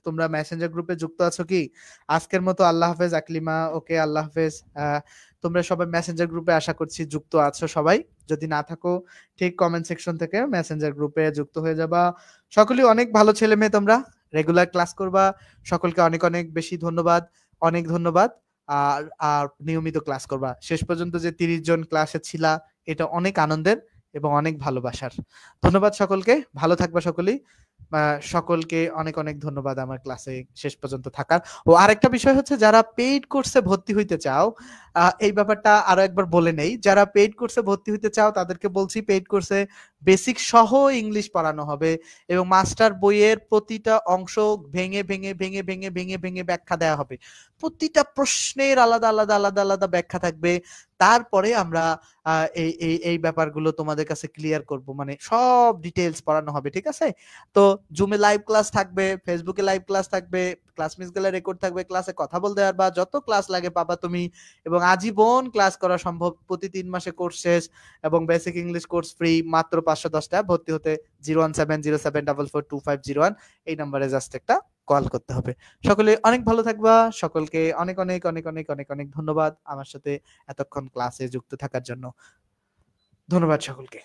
তোমরা মেসেঞ্জার গ্রুপে যুক্ত আছো কি? আজকের মতো আল্লাহ হাফেজ আকলিমা, ওকে আল্লাহ হাফেজ। তোমরা সবাই মেসেঞ্জার গ্রুপে আশা করছি যুক্ত আছো সবাই। যদি না থাকো ঠিক কমেন্ট সেকশন থেকে মেসেঞ্জার গ্রুপে যুক্ত হয়ে যাবা। সকলেই অনেক ভালো ছেলে মেয়ে, তোমরা রেগুলার ক্লাস করবা। সকলকে অনেক অনেক বেশি ধন্যবাদ, অনেক ধন্যবাদ। আর আর নিয়মিত ক্লাস করবা। শেষ পর্যন্ত যে 30 জন ক্লাসে ছিলা, এটা অনেক আনন্দের এবং অনেক ভালোবাসার। ধন্যবাদ সকলকে, ভালো থাকবা সকলেই। সকলকে অনেক অনেক ধন্যবাদ আমার ক্লাসে শেষ পর্যন্ত থাকার। ও আরেকটা বিষয় হচ্ছে, যারা পেইড কোর্সে ভর্তি হইতে চাও, এই ব্যাপারটা আরো একবার বলে নেই। যারা পেইড কোর্সে ভর্তি হইতে চাও তাদেরকে বলছি, পেইড কোর্সে বেসিক সহ ইংলিশ পড়ানো হবে এবং মাস্টার বইয়ের প্রতিটা অংশ ভেঙে ভেঙে ভেঙে ভেঙে ভেঙে ভেঙে ব্যাখ্যা দেওয়া হবে। প্রতিটা প্রশ্নের আলাদা আলাদা আলাদা আলাদা ব্যাখ্যা থাকবে। তারপরে আমরা এই এই এই ব্যাপারগুলো তোমাদের কাছে ক্লিয়ার করব, মানে সব ডিটেলস পড়ানো হবে, ঠিক আছে? তো জুমে লাইভ ক্লাস থাকবে, ফেসবুকে লাইভ ক্লাস থাকবে, ক্লাস মিস গেলে রেকর্ড থাকবে, ক্লাসে কথা বলতে পারবা, যত ক্লাস লাগে পাবা তুমি। এবং আজীবন ক্লাস করা সম্ভব। প্রতি 3 মাসে কোর্স শেষ এবং বেসিক ইংলিশ কোর্স ফ্রি, মাত্র 510 টাকা। ভর্তি হতে 01707442501 এই নাম্বারে জাস্ট একটা কল করতে হবে। সকলে অনেক ভালো থাকবা। সকলকে অনেক অনেক অনেক অনেক অনেক অনেক ধন্যবাদ আমার সাথে এতক্ষণ ক্লাসে যুক্ত থাকার জন্য। ধন্যবাদ সকলকে।